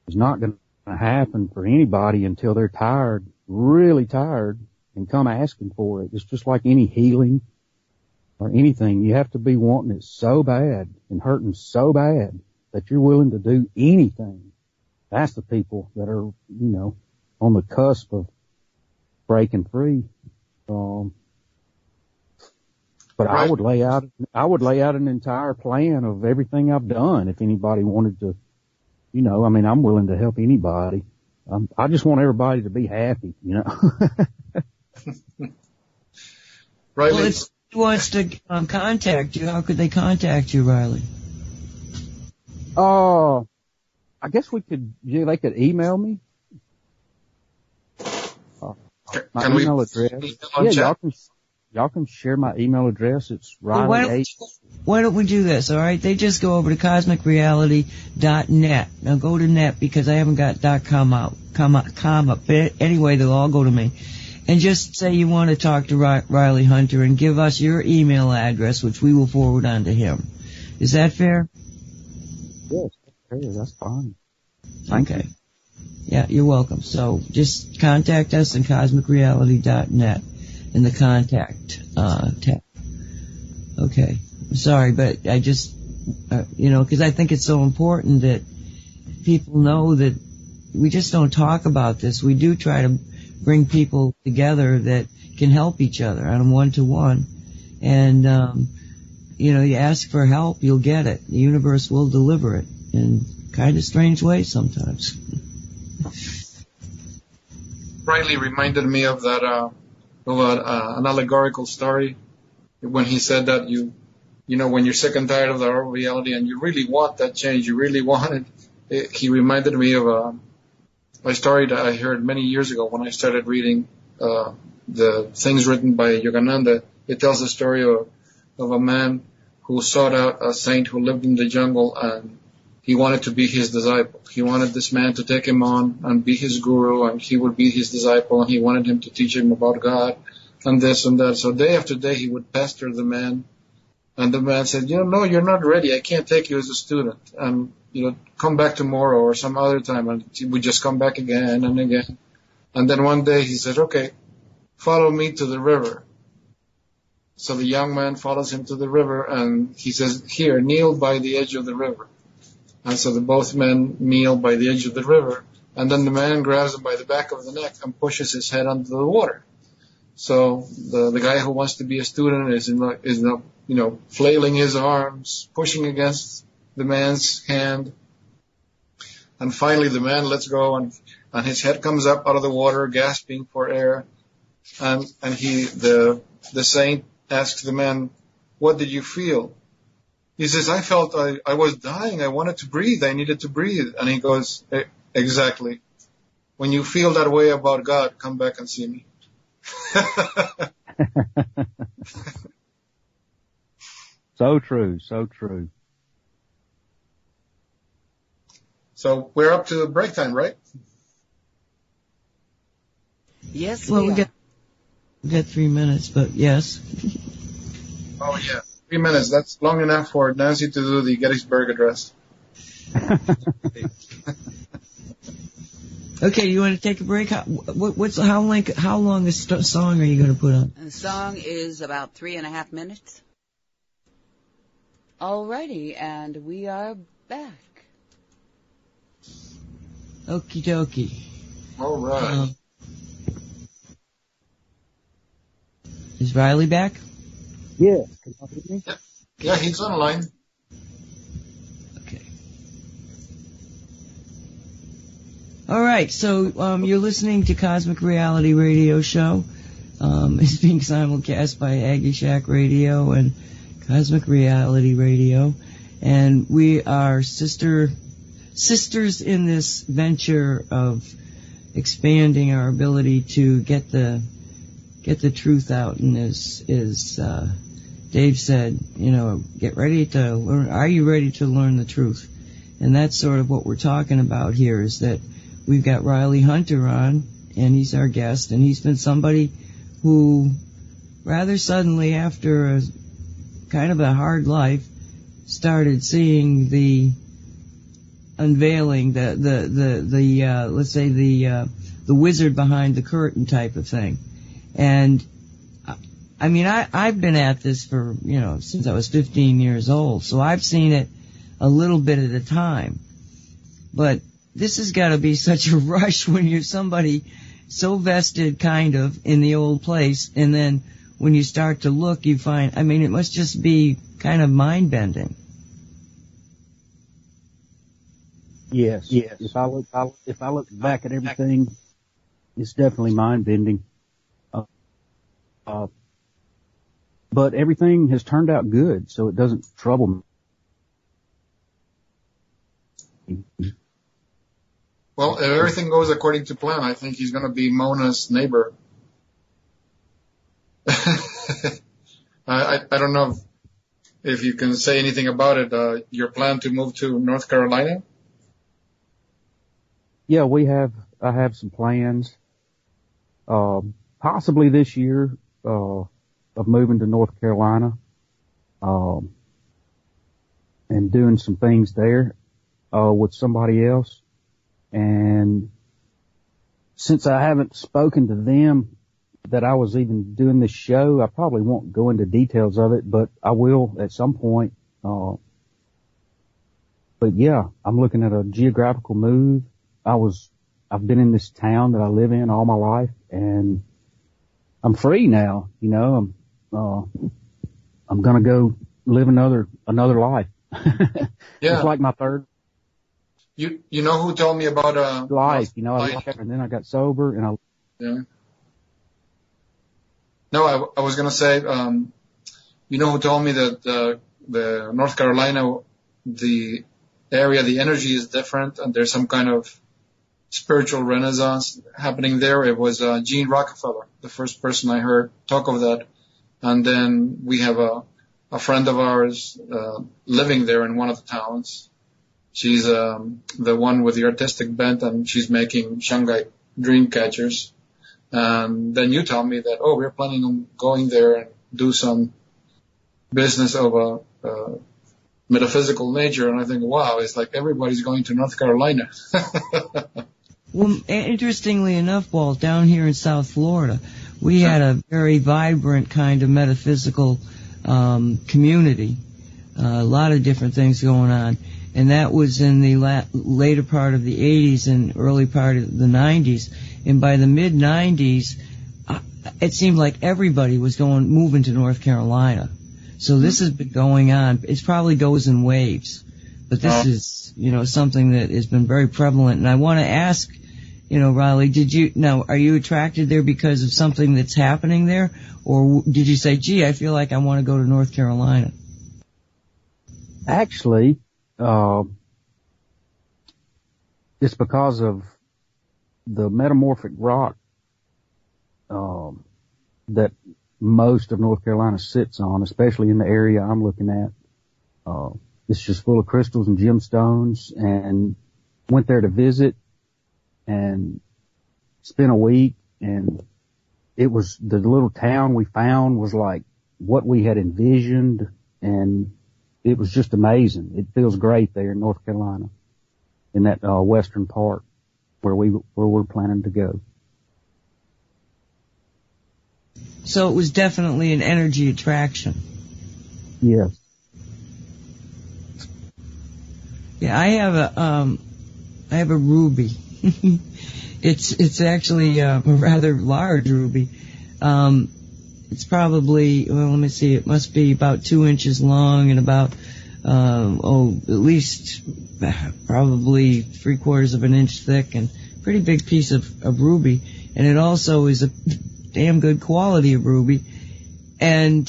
is not going to happen for anybody until they're tired, really tired, and come asking for it. It's just like any healing or anything. You have to be wanting it so bad and hurting so bad that you're willing to do anything. That's the people that are, you know, on the cusp of breaking free. But right. I would lay out an entire plan of everything I've done if anybody wanted to, you know, I mean, I'm willing to help anybody. I just want everybody to be happy, you know. Riley. Well, if he wants to contact you, how could they contact you, Riley? I guess they could email me. My email address. Yeah, y'all can share my email address. It's Riley. Why don't we do this, all right? They just go over to cosmicreality.net. Now go to net because I haven't got .com up. But anyway, they'll all go to me. And just say you want to talk to Riley Hunter and give us your email address, which we will forward on to him. Is that fair? Yes, that's fine. Okay. Yeah, you're welcome. So just contact us in cosmicreality.net in the contact tab. Okay. I'm sorry, but I just, because I think it's so important that people know that we just don't talk about this. We do try to bring people together that can help each other on a one-to-one. And, you ask for help, you'll get it. The universe will deliver it in kind of strange ways sometimes. Riley reminded me of that, an allegorical story when he said that when you're sick and tired of the old reality and you really want that change, you really want it. He reminded me of a story that I heard many years ago when I started reading the things written by Yogananda. It tells the story of a man who sought out a saint who lived in the jungle, and he wanted to be his disciple. He wanted this man to take him on and be his guru, and he would be his disciple, and he wanted him to teach him about God and this and that. So day after day he would pester the man, and the man said, no, you're not ready. I can't take you as a student. And, come back tomorrow or some other time. And he would just come back again and again. And then one day he said, okay, follow me to the river. So the young man follows him to the river, and he says, here, kneel by the edge of the river. And so both men kneel by the edge of the river, and then the man grabs him by the back of the neck and pushes his head under the water. So the guy who wants to be a student is flailing his arms, pushing against the man's hand. And finally the man lets go, and his head comes up out of the water, gasping for air. And the saint asks the man, what did you feel? He says, I felt I was dying. I wanted to breathe. I needed to breathe. And he goes, exactly. When you feel that way about God, come back and see me. So true, so true. So we're up to break time, right? Yes, Well, we we got 3 minutes, but yes. Oh, yeah. 3 minutes. That's long enough for Nancy to do the Gettysburg Address. Okay, you want to take a break? How long a song are you going to put on? The song is about 3.5 minutes. Alrighty, and we are back. Okie dokie. All right. Is Riley back? Yeah. Can you hear me? Yeah, he's online. Okay. All right, so you're listening to Cosmic Reality Radio Show. It's being simulcast by Haggie Shack Radio and Cosmic Reality Radio, and we are sisters in this venture of expanding our ability to get the truth out. And as Dave said, get ready to learn. Are you ready to learn the truth? And that's sort of what we're talking about here, is that we've got Riley Hunter on, and he's our guest, and he's been somebody who rather suddenly, after a kind of a hard life, started seeing the unveiling, let's say the wizard behind the curtain type of thing. And I mean, I've been at this for, since I was 15 years old, so I've seen it a little bit at a time. But this has got to be such a rush when you're somebody so vested kind of in the old place, and then when you start to look, you find, it must just be kind of mind-bending. Yes. If I look back at everything, it's definitely mind-bending. But everything has turned out good, so it doesn't trouble me. Well, if everything goes according to plan, I think he's going to be Mona's neighbor. I don't know if you can say anything about it. Your plan to move to North Carolina? Yeah, I have some plans. Possibly this year, of moving to North Carolina, and doing some things there, with somebody else. And since I haven't spoken to them that I was even doing this show, I probably won't go into details of it, but I will at some point. But yeah, I'm looking at a geographical move. I've been in this town that I live in all my life, and I'm free now. You know, I'm gonna go live another life. Yeah. It's like my third You know who told me about life. You know, and then I got sober, and Yeah. No, I was gonna say, you know who told me that the North Carolina, the area, the energy is different, and there's some kind of spiritual renaissance happening there. It was Gene Rockefeller, the first person I heard talk of that. And then we have a friend of ours living there in one of the towns. She's the one with the artistic bent, and she's making Shanghai dream catchers. And then you told me that, we're planning on going there and do some business of a metaphysical nature. And I think, wow, it's like everybody's going to North Carolina. Well, interestingly enough, Walt, down here in South Florida, we had a very vibrant kind of metaphysical community. A lot of different things going on. And that was in the later part of the 80s and early part of the 90s. And by the mid-90s, it seemed like everybody was moving to North Carolina. So this has been going on. It probably goes in waves. But this is, something that has been very prevalent. And I want to ask, Riley, are you attracted there because of something that's happening there? Or did you say, gee, I feel like I want to go to North Carolina? Actually, it's because of the metamorphic rock that most of North Carolina sits on, especially in the area I'm looking at. It's just full of crystals and gemstones, and went there to visit and spent a week, and it was the little town we found was like what we had envisioned, and it was just amazing. It feels great there in North Carolina, in that western part where we're planning to go. So it was definitely an energy attraction. Yes. Yeah, I have a ruby. It's actually a rather large ruby. It's probably, let me see, it must be about 2 inches long and about, at least probably 3/4 of an inch thick, and pretty big piece of ruby. And it also is a damn good quality of ruby. And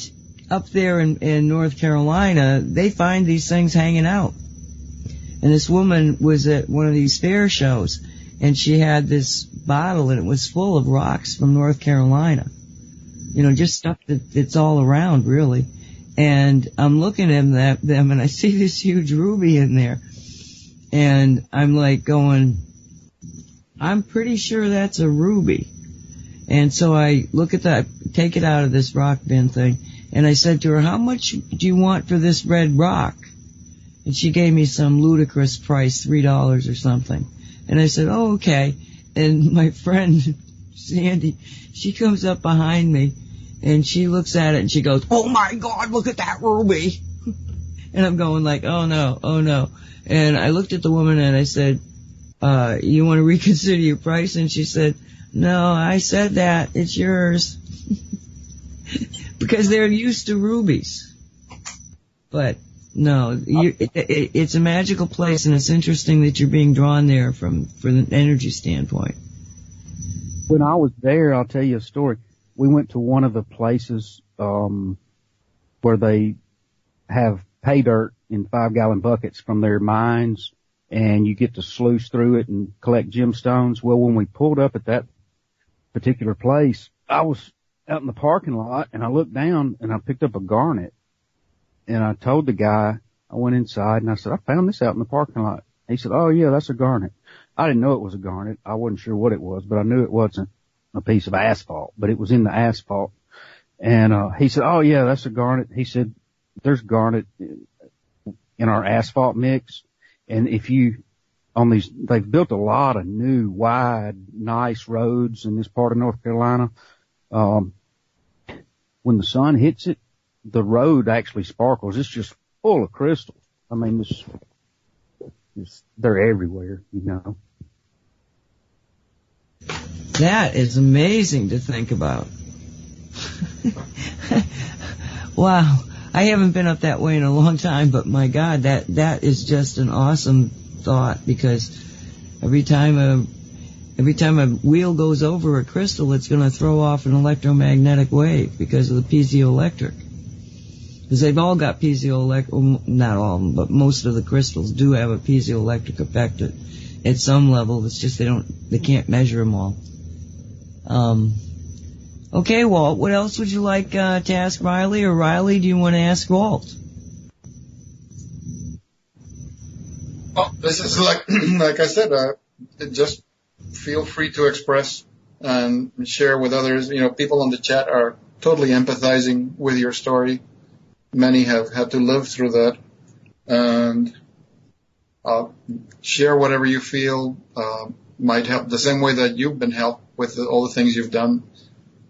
up there in North Carolina, they find these things hanging out. And this woman was at one of these fair shows, and she had this bottle, and it was full of rocks from North Carolina. Just stuff that's all around, really. And I'm looking at them, and I see this huge ruby in there. And I'm like going, I'm pretty sure that's a ruby. And so I look at that, take it out of this rock bin thing, and I said to her, how much do you want for this red rock? And she gave me some ludicrous price, $3 or something. And I said, oh, okay. And my friend, Sandy, she comes up behind me, and she looks at it, and she goes, oh, my God, look at that ruby. And I'm going like, oh, no, oh, no. And I looked at the woman, and I said, you want to reconsider your price? And she said, no, I said that. It's yours. Because they're used to rubies. But no, it's a magical place, and it's interesting that you're being drawn there from an energy standpoint. When I was there, I'll tell you a story. We went to one of the places where they have pay dirt in 5-gallon buckets from their mines, and you get to sluice through it and collect gemstones. Well, when we pulled up at that particular place, I was out in the parking lot, and I looked down, and I picked up a garnet. And I told the guy, I went inside, and I said, I found this out in the parking lot. He said, oh, yeah, that's a garnet. I didn't know it was a garnet. I wasn't sure what it was, but I knew it wasn't a piece of asphalt, but it was in the asphalt. And he said, oh, yeah, that's a garnet. He said, there's garnet in our asphalt mix, and if you they've built a lot of new, wide, nice roads in this part of North Carolina. When the sun hits it, the road actually sparkles. It's just full of crystals. I mean, they're everywhere, you know. That is amazing to think about. Wow. I haven't been up that way in a long time, but my God, that is just an awesome thought, because every time a wheel goes over a crystal, it's going to throw off an electromagnetic wave because of the piezoelectric. Because they've all got piezoelectric, well, not all of them, but most of the crystals do have a piezoelectric effect at some level. It's just they can't measure them all. Okay, Walt, what else would you like to ask Riley? Or Riley, do you want to ask Walt? Oh, this is like I said, just feel free to express and share with others. You know, people on the chat are totally empathizing with your story. Many have had to live through that, and share whatever you feel might help, the same way that you've been helped with all the things you've done.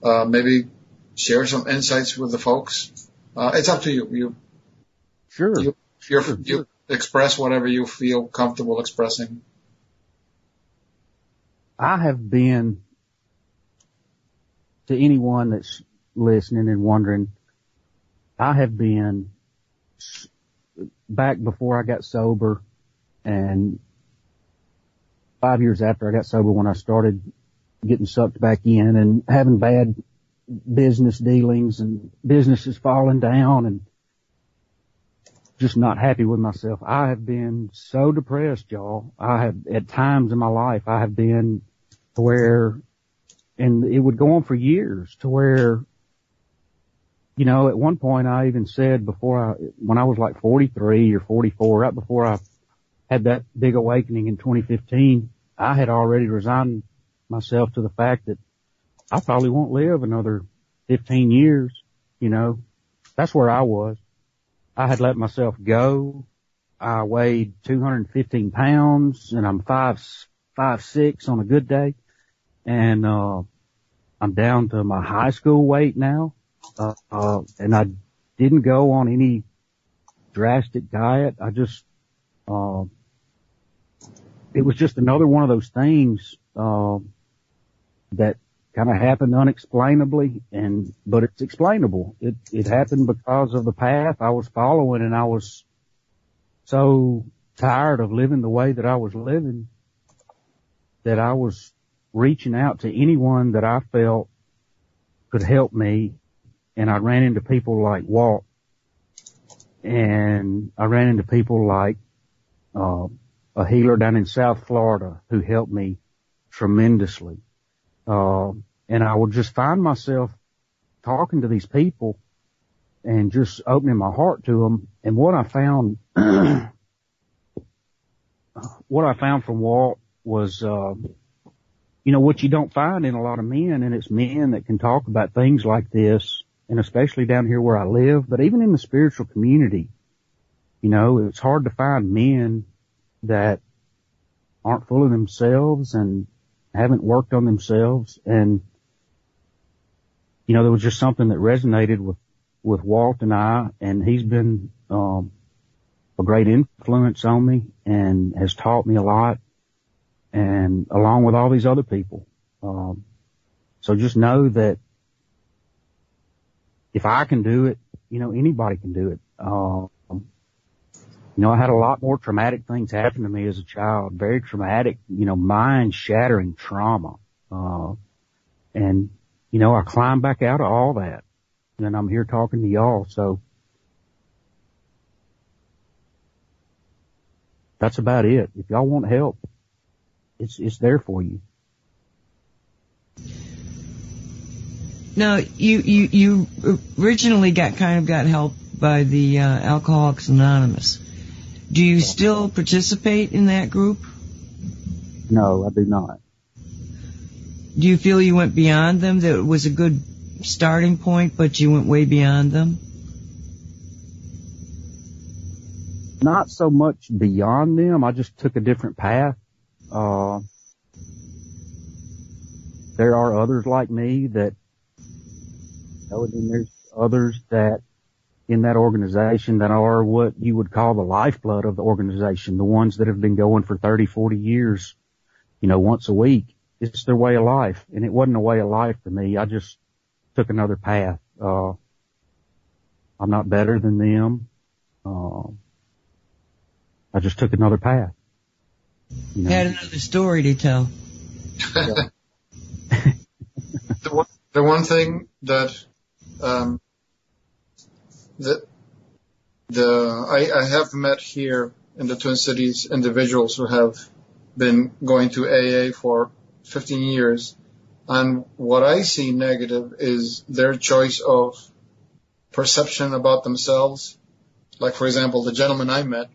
Maybe share some insights with the folks. It's up to you. You express whatever you feel comfortable expressing. I have been, to anyone that's listening and wondering, I have been, back before I got sober and 5 years after I got sober, when I started getting sucked back in and having bad business dealings and businesses falling down and just not happy with myself. I have been so depressed, y'all. At times in my life, I have been to where, and it would go on for years, to where, you know, at one point I even said when I was like 43 or 44, right before I had that big awakening in 2015, I had already resigned myself to the fact that I probably won't live another 15 years, you know. That's where I was. I had let myself go. I weighed 215 pounds and I'm 5'6" on a good day. And, I'm down to my high school weight now. And I didn't go on any drastic diet. I just, it was just another one of those things, that kind of happened unexplainably, but it's explainable. It happened because of the path I was following, and I was so tired of living the way that I was living that I was reaching out to anyone that I felt could help me. And I ran into people like Walt, and I ran into people like, a healer down in South Florida who helped me tremendously. And I would just find myself talking to these people and just opening my heart to them. And what I found from Walt was, you know, what you don't find in a lot of men, and it's men that can talk about things like this, and especially down here where I live, but even in the spiritual community, you know, it's hard to find men that aren't full of themselves and haven't worked on themselves. And, you know, there was just something that resonated with Walt and I, and he's been, a great influence on me and has taught me a lot, and along with all these other people. So just know that if I can do it, you know, anybody can do it. You know, I had a lot more traumatic things happen to me as a child, very traumatic, you know, mind-shattering trauma. And, you know, I climbed back out of all that, and I'm here talking to y'all. So that's about it. If y'all want help, it's there for you. Now, you originally got help by the Alcoholics Anonymous. Do you still participate in that group? No, I do not. Do you feel you went beyond them, that it was a good starting point, but you went way beyond them? not so much beyond them. I just took a different path. There are others like me that, and then there's others that in that organization that are what you would call the lifeblood of the organization, the ones that have been going for 30, 40 years, once a week. It's their way of life, and it wasn't a way of life for me. I just took another path. I'm not better than them. I just took another path. Had another story to tell. The one thing that I have met here in the Twin Cities individuals who have been going to AA for 15 years, and what I see negative is their choice of perception about themselves. Like, for example, the gentleman I met,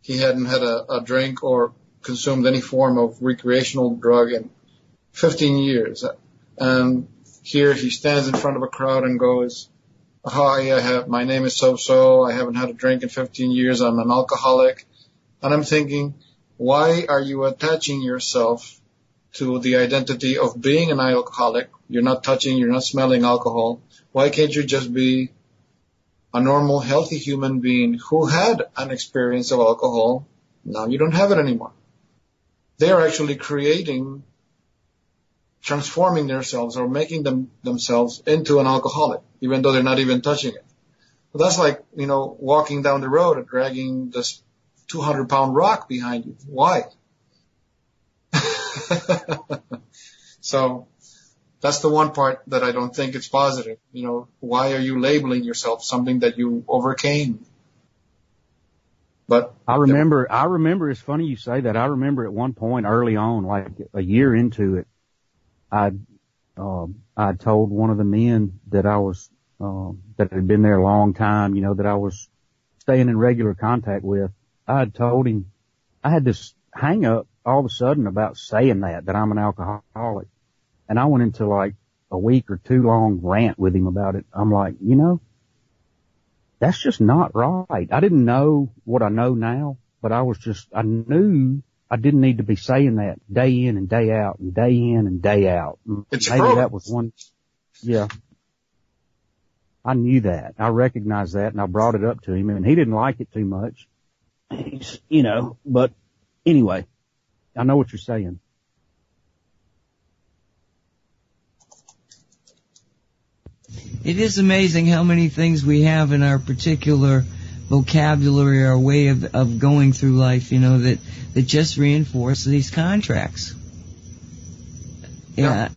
he hadn't had a drink or consumed any form of recreational drug in 15 years. And here he stands in front of a crowd and goes, hi, my name is so-so, I haven't had a drink in 15 years, I'm an alcoholic. And I'm thinking, why are you attaching yourself to the identity of being an alcoholic? You're not touching, you're not smelling alcohol. Why can't you just be a normal, healthy human being who had an experience of alcohol? Now you don't have it anymore. They are actually transforming themselves or making themselves into an alcoholic, even though they're not even touching it. But that's like, walking down the road and dragging this 200-pound rock behind you. Why? So that's the one part that I don't think it's positive. Why are you labeling yourself something that you overcame? But I remember, it's funny you say that. I remember at one point early on, like a year into it, I told one of the men that I was, that had been there a long time, that I was staying in regular contact with. I had told him I had this hang up all of a sudden about saying that I'm an alcoholic. And I went into like a week or two long rant with him about it. I'm like, that's just not right. I didn't know what I know now, but I knew I didn't need to be saying that day in and day out and day in and day out. It's Maybe that was one. Yeah. I knew that. I recognized that, and I brought it up to him, and he didn't like it too much. But anyway, I know what you're saying. It is amazing how many things we have in our particular vocabulary, our way of going through life, that just reinforce these contracts. Yeah.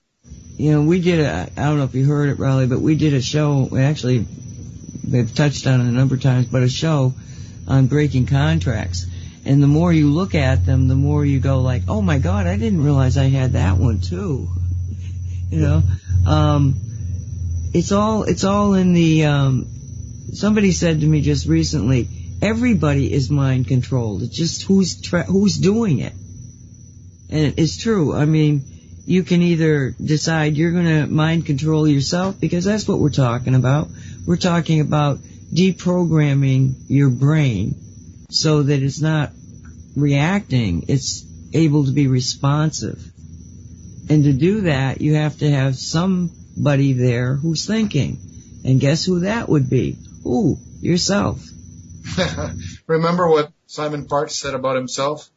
We did I don't know if you heard it, Raleigh, but we did a show, actually, they've touched on it a number of times, but a show on breaking contracts. And the more you look at them, the more you go like, oh my God, I didn't realize I had that one too. It's all in the, somebody said to me just recently, everybody is mind controlled. It's just who's doing it. And it's true. I mean, you can either decide you're going to mind control yourself, because that's what we're talking about. We're talking about deprogramming your brain so that it's not reacting, it's able to be responsive. And to do that, you have to have somebody there who's thinking. And guess who that would be? Ooh, yourself. Remember what Simon Parks said about himself?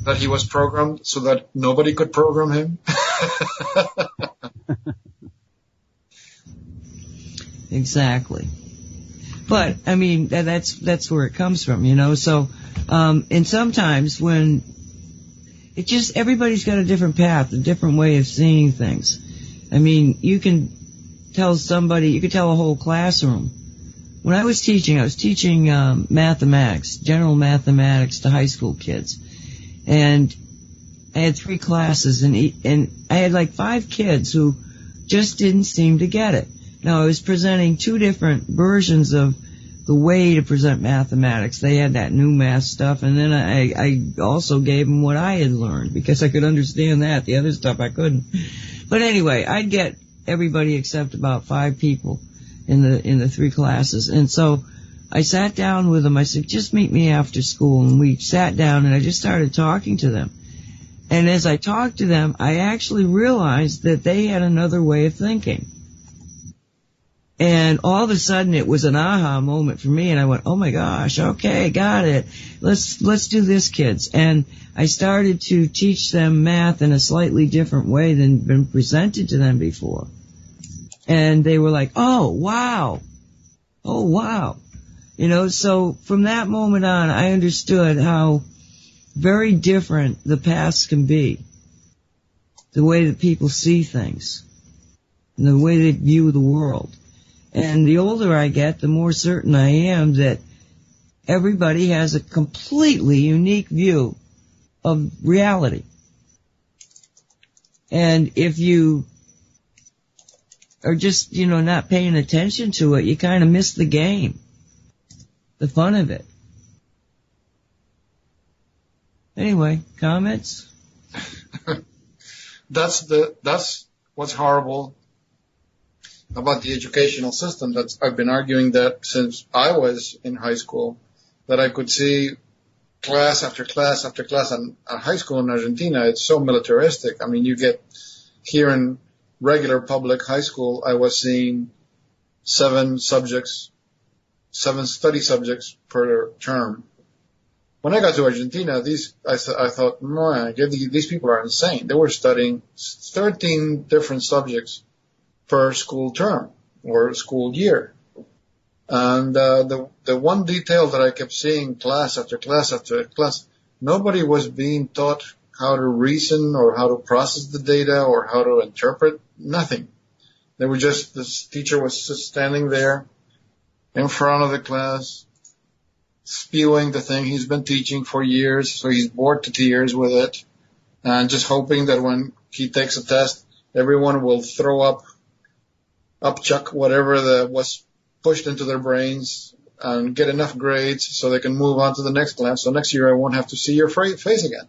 That he was programmed so that nobody could program him? Exactly. But, I mean, that's where it comes from, So, and sometimes when everybody's got a different path, a different way of seeing things. I mean, you can tell a whole classroom. When I was teaching mathematics, general mathematics to high school kids. And I had 3 classes, and I had like 5 kids who just didn't seem to get it. Now, I was presenting 2 different versions of the way to present mathematics. They had that new math stuff, and then I also gave them what I had learned, because I could understand that. The other stuff I couldn't. But anyway, I'd get everybody except about 5 people in the 3 classes. And so I sat down with them. I said, just meet me after school. And we sat down and I just started talking to them. And as I talked to them, I actually realized that they had another way of thinking. And all of a sudden it was an aha moment for me, and I went, oh my gosh, okay, got it. Let's do this, kids. And I started to teach them math in a slightly different way than been presented to them before. And they were like, oh wow. So from that moment on, I understood how very different the past can be. The way that people see things. And the way they view the world. And the older I get, the more certain I am that everybody has a completely unique view of reality. And if you are just, not paying attention to it, you kind of miss the game, the fun of it. Anyway, comments? That's what's horrible about the educational system. I've been arguing that since I was in high school, that I could see class after class after class. And high school in Argentina, it's so militaristic. I mean, you get here in regular public high school, I was seeing 7 study subjects per term. When I got to Argentina, I thought, man, these people are insane. They were studying 13 different subjects per school term or school year. And the one detail that I kept seeing class after class after class, nobody was being taught how to reason or how to process the data or how to interpret. Nothing. They were just, this teacher was just standing there in front of the class, spewing the thing he's been teaching for years, so he's bored to tears with it, and just hoping that when he takes a test, everyone will throw up upchuck whatever was pushed into their brains and get enough grades so they can move on to the next class. So next year I won't have to see your face again.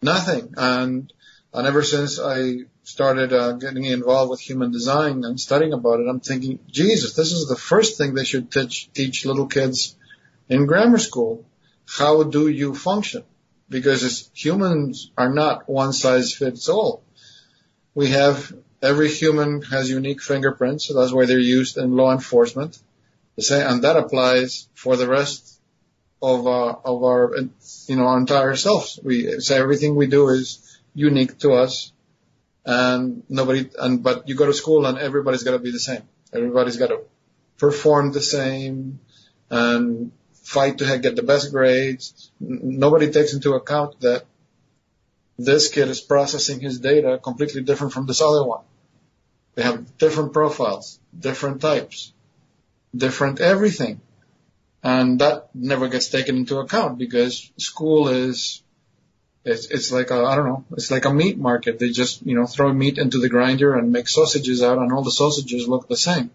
Nothing. And ever since I started getting involved with human design and studying about it, I'm thinking, Jesus, this is the first thing they should teach little kids in grammar school. How do you function? Because humans are not one size fits all. Every human has unique fingerprints, so that's why they're used in law enforcement. And that applies for the rest of our entire selves. We say everything we do is unique to us, but you go to school and everybody's got to be the same. Everybody's got to perform the same and fight to get the best grades. Nobody takes into account that this kid is processing his data completely different from this other one. They have different profiles, different types, different everything. And that never gets taken into account because school it's like it's like a meat market. They just, throw meat into the grinder and make sausages out, and all the sausages look the same.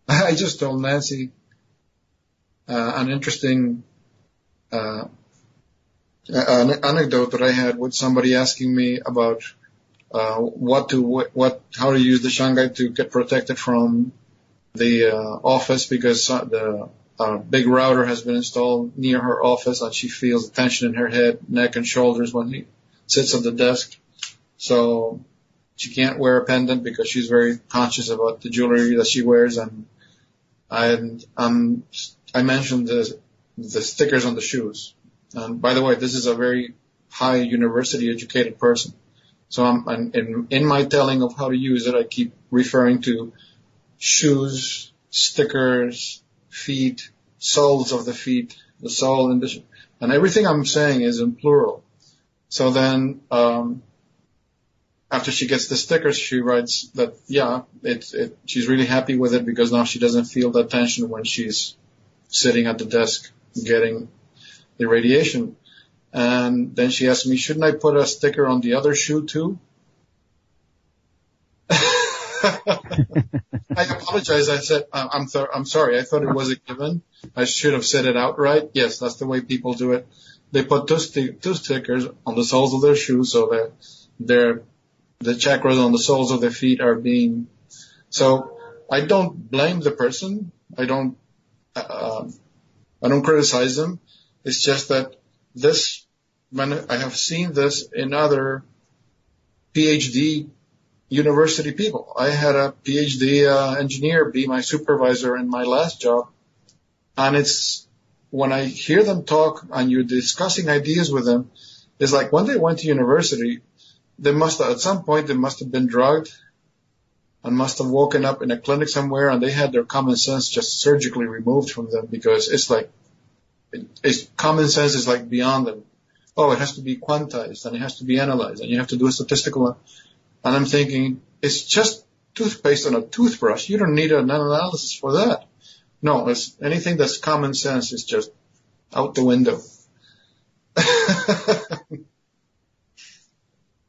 I just told Nancy an interesting an anecdote that I had with somebody asking me about how to use the Shanghai to get protected from the office, because the big router has been installed near her office and she feels the tension in her head, neck, and shoulders when he sits at the desk. So she can't wear a pendant because she's very conscious about the jewelry that she wears. And I mentioned the stickers on the shoes. And by the way, this is a very high university educated person. So in my telling of how to use it, I keep referring to shoes, stickers, feet, soles of the feet, the sole, and everything I'm saying is in plural. So then, after she gets the stickers, she writes that, she's really happy with it because now she doesn't feel that tension when she's sitting at the desk getting the radiation. And then she asked me, shouldn't I put a sticker on the other shoe too? I apologize. I said, I'm sorry. I thought it was a given. I should have said it outright. Yes, that's the way people do it. They put two stickers on the soles of their shoes so that the chakras on the soles of their feet are being. So I don't blame the person. I don't I don't criticize them. It's just that I have seen this in other PhD university people. I had a PhD engineer be my supervisor in my last job, and it's when I hear them talk and you're discussing ideas with them, it's like when they went to university, at some point they must have been drugged and must have woken up in a clinic somewhere, and they had their common sense just surgically removed from them, because it's like common sense is like beyond them. Oh, it has to be quantized and it has to be analyzed and you have to do a statistical. And I'm thinking, it's just toothpaste on a toothbrush. You don't need an analysis for that. No, anything that's common sense is just out the window.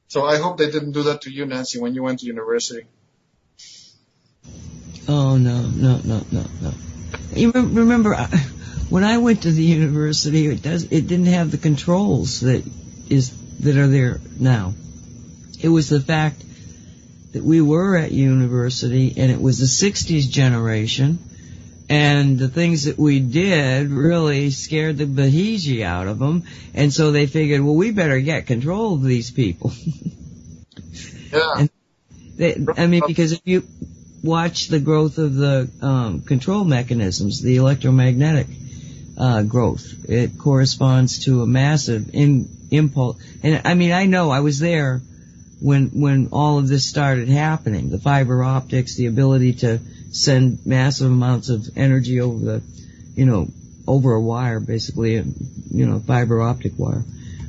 So I hope they didn't do that to you, Nancy, when you went to university. Oh, no. You remember, when I went to the university, it didn't have the controls that are there now. It was the fact that we were at university, and it was the 60s generation, and the things that we did really scared the bejesus out of them, and so they figured, well, we better get control of these people. Yeah. Because if you watch the growth of the control mechanisms, the electromagnetic growth, it corresponds to a massive impulse. And I know I was there when all of this started happening, the fiber optics, the ability to send massive amounts of energy over over a wire, basically, fiber optic wire.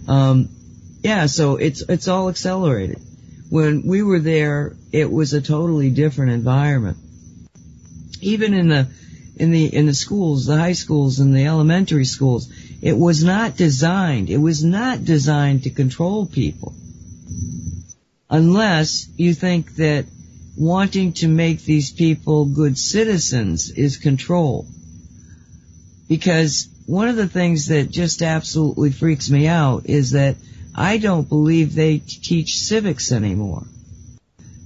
So it's all accelerated. When we were there, it was a totally different environment. Even in the schools, the high schools and the elementary schools, it was not designed to control people. Unless you think that wanting to make these people good citizens is control. Because one of the things that just absolutely freaks me out is that I don't believe they teach civics anymore.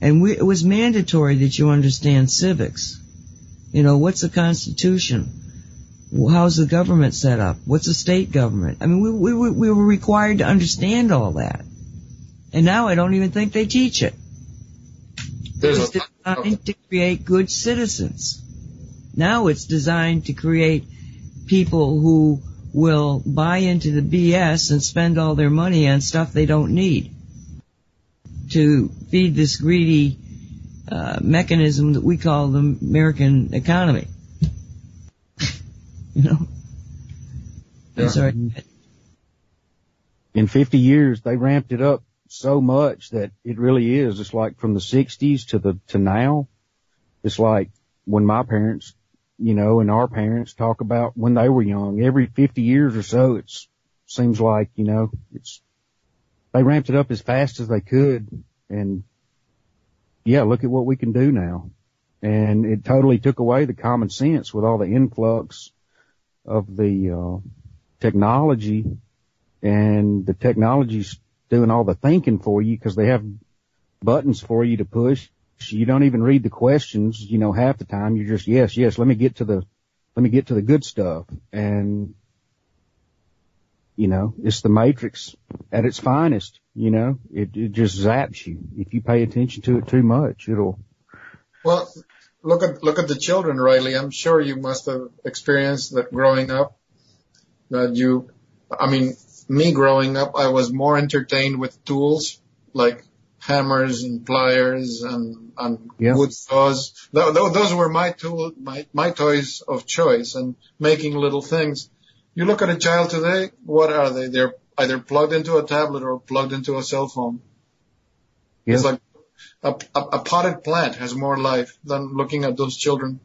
And it was mandatory that you understand civics. What's the Constitution? How's the government set up? What's a state government? We were required to understand all that. And now I don't even think they teach it. It's designed to create good citizens. Now it's designed to create people who will buy into the BS and spend all their money on stuff they don't need to feed this greedy mechanism that we call the American economy. I'm sorry. In 50 years, they ramped it up so much that it really is. It's like from the 60s to now. It's like when my parents, and our parents talk about when they were young. Every 50 years or so, it seems like, they ramped it up as fast as they could. And yeah, look at what we can do now. And it totally took away the common sense with all the influx of the technology, and the technology's doing all the thinking for you because they have buttons for you to push. You don't even read the questions, half the time. You're just, yes, let me get to the good stuff. And, it's the Matrix at its finest, it just zaps you. If you pay attention to it too much, it'll. Well, look at the children, Riley. I'm sure you must have experienced that growing up. Me growing up, I was more entertained with tools like hammers and pliers and wood saws. Those were my toys of choice, and making little things. You look at a child today, what are they? They're either plugged into a tablet or plugged into a cell phone. Yep. It's like a potted plant has more life than looking at those children.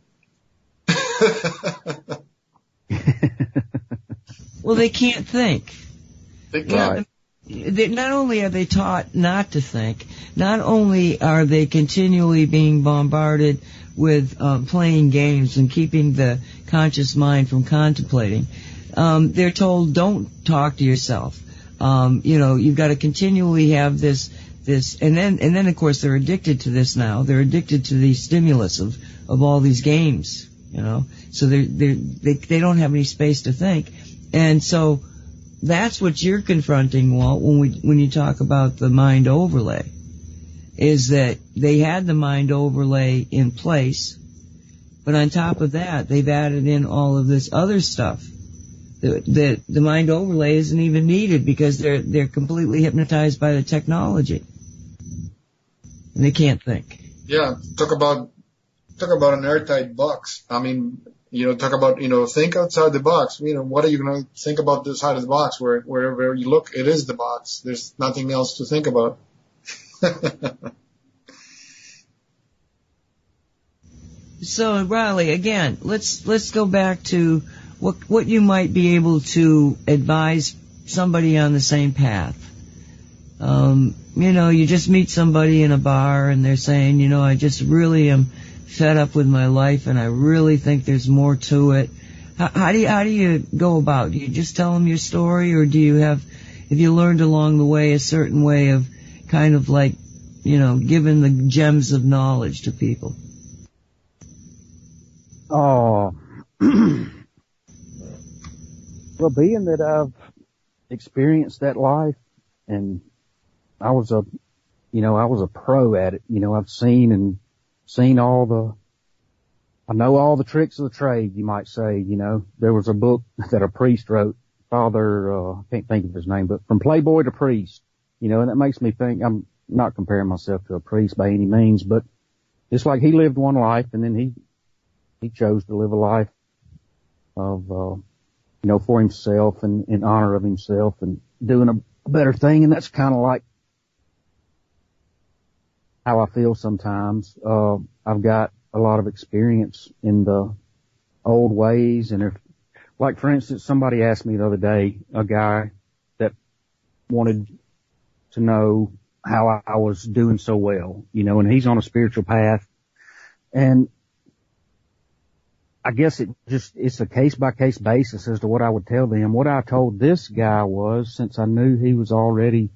Well, they can't think. They can't. Not only are they taught not to think, not only are they continually being bombarded with playing games and keeping the conscious mind from contemplating, they're told don't talk to yourself. You've got to continually have this, and then of course they're addicted to this now. They're addicted to the stimulus of all these games, So they don't have any space to think. And so that's what you're confronting, Walt, when you talk about the mind overlay, is that they had the mind overlay in place, but on top of that, they've added in all of this other stuff. The mind overlay isn't even needed because they're completely hypnotized by the technology. And they can't think. Yeah, talk about an airtight box. I mean, talk about, think outside the box. What are you going to think about this side of the box? Wherever you look, it is the box. There's nothing else to think about. So, Riley, again, let's go back to what you might be able to advise somebody on the same path. You just meet somebody in a bar and they're saying, I just really am fed up with my life and I really think there's more to it. How do you go about? Do you just tell them your story, or have you learned along the way a certain way of kind of like, giving the gems of knowledge to people? Oh, well, being that I've experienced that life, and I was a pro at it. I've seen I know all the tricks of the trade, you might say. There was a book that a priest wrote, I can't think of his name, but From Playboy to Priest, and that makes me think, I'm not comparing myself to a priest by any means, but it's like he lived one life and then he chose to live a life of, for himself and in honor of himself and doing a better thing. And that's kind of like how I feel sometimes. I've got a lot of experience in the old ways. And like, for instance, somebody asked me the other day, a guy that wanted to know how I was doing so well, and he's on a spiritual path. And I guess it's a case by case basis as to what I would tell them. What I told this guy was, since I knew he was already,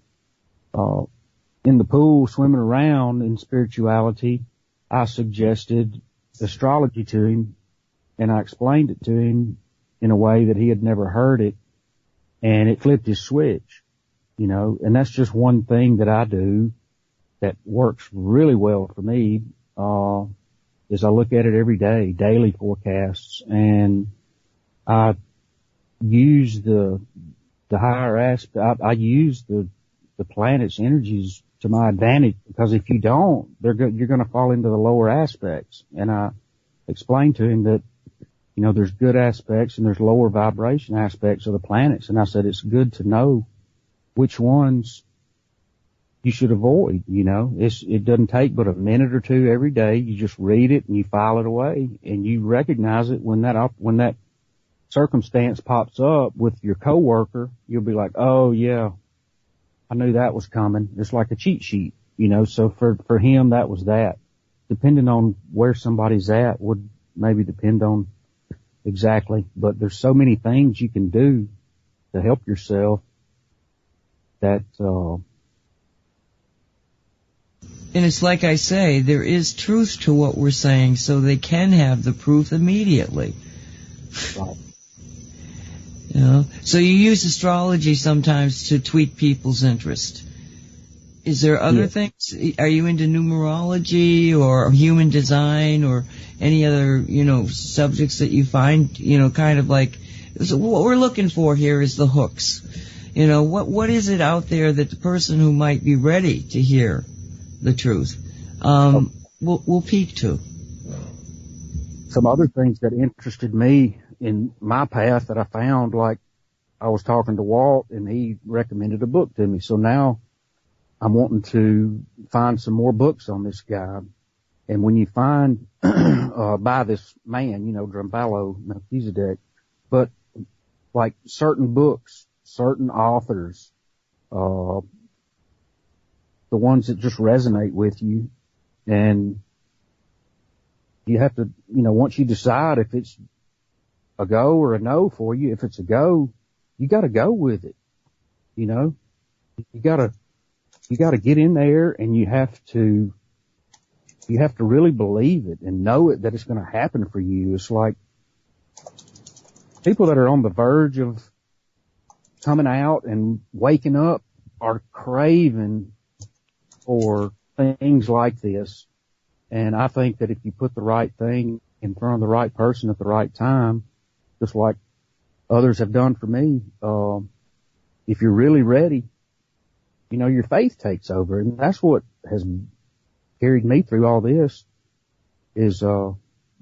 in the pool swimming around in spirituality, I suggested astrology to him, and I explained it to him in a way that he had never heard it, and it flipped his switch, and that's just one thing that I do that works really well for me, is I look at it every day, daily forecasts, and I use the higher aspect. I use the planet's energies to my advantage, because if you don't, you're going to fall into the lower aspects. And I explained to him that, there's good aspects and there's lower vibration aspects of the planets. And I said, it's good to know which ones you should avoid. It doesn't take but a minute or two every day. You just read it and you file it away, and you recognize it when that circumstance pops up with your coworker. You'll be like, oh yeah, I knew that was coming. It's like a cheat sheet, so for him, that was that. Depending on where somebody's at would maybe depend on exactly, but there's so many things you can do to help yourself that, and it's like I say, there is truth to what we're saying, so they can have the proof immediately. Right. So you use astrology sometimes to tweak people's interest. Is there other things? Are you into numerology or human design or any other, subjects that you find, kind of like, so what we're looking for here is the hooks. What is it out there that the person who might be ready to hear the truth, will peak to? Some other things that interested me in my path that I found, like I was talking to Walt and he recommended a book to me. So now I'm wanting to find some more books on this guy. And when you find, by this man, Drambalo Melchizedek, but like certain books, certain authors, the ones that just resonate with you, and you have to, once you decide if it's a go or a no for you, if it's a go, you gotta go with it. You gotta get in there and you have to you have to really believe it and know it, that it's going to happen for you. It's like people that are on the verge of coming out and waking up are craving for things like this. And I think that if you put the right thing in front of the right person at the right time, just like others have done for me, if you're really ready, you know, your faith takes over. And that's what has carried me through all this, is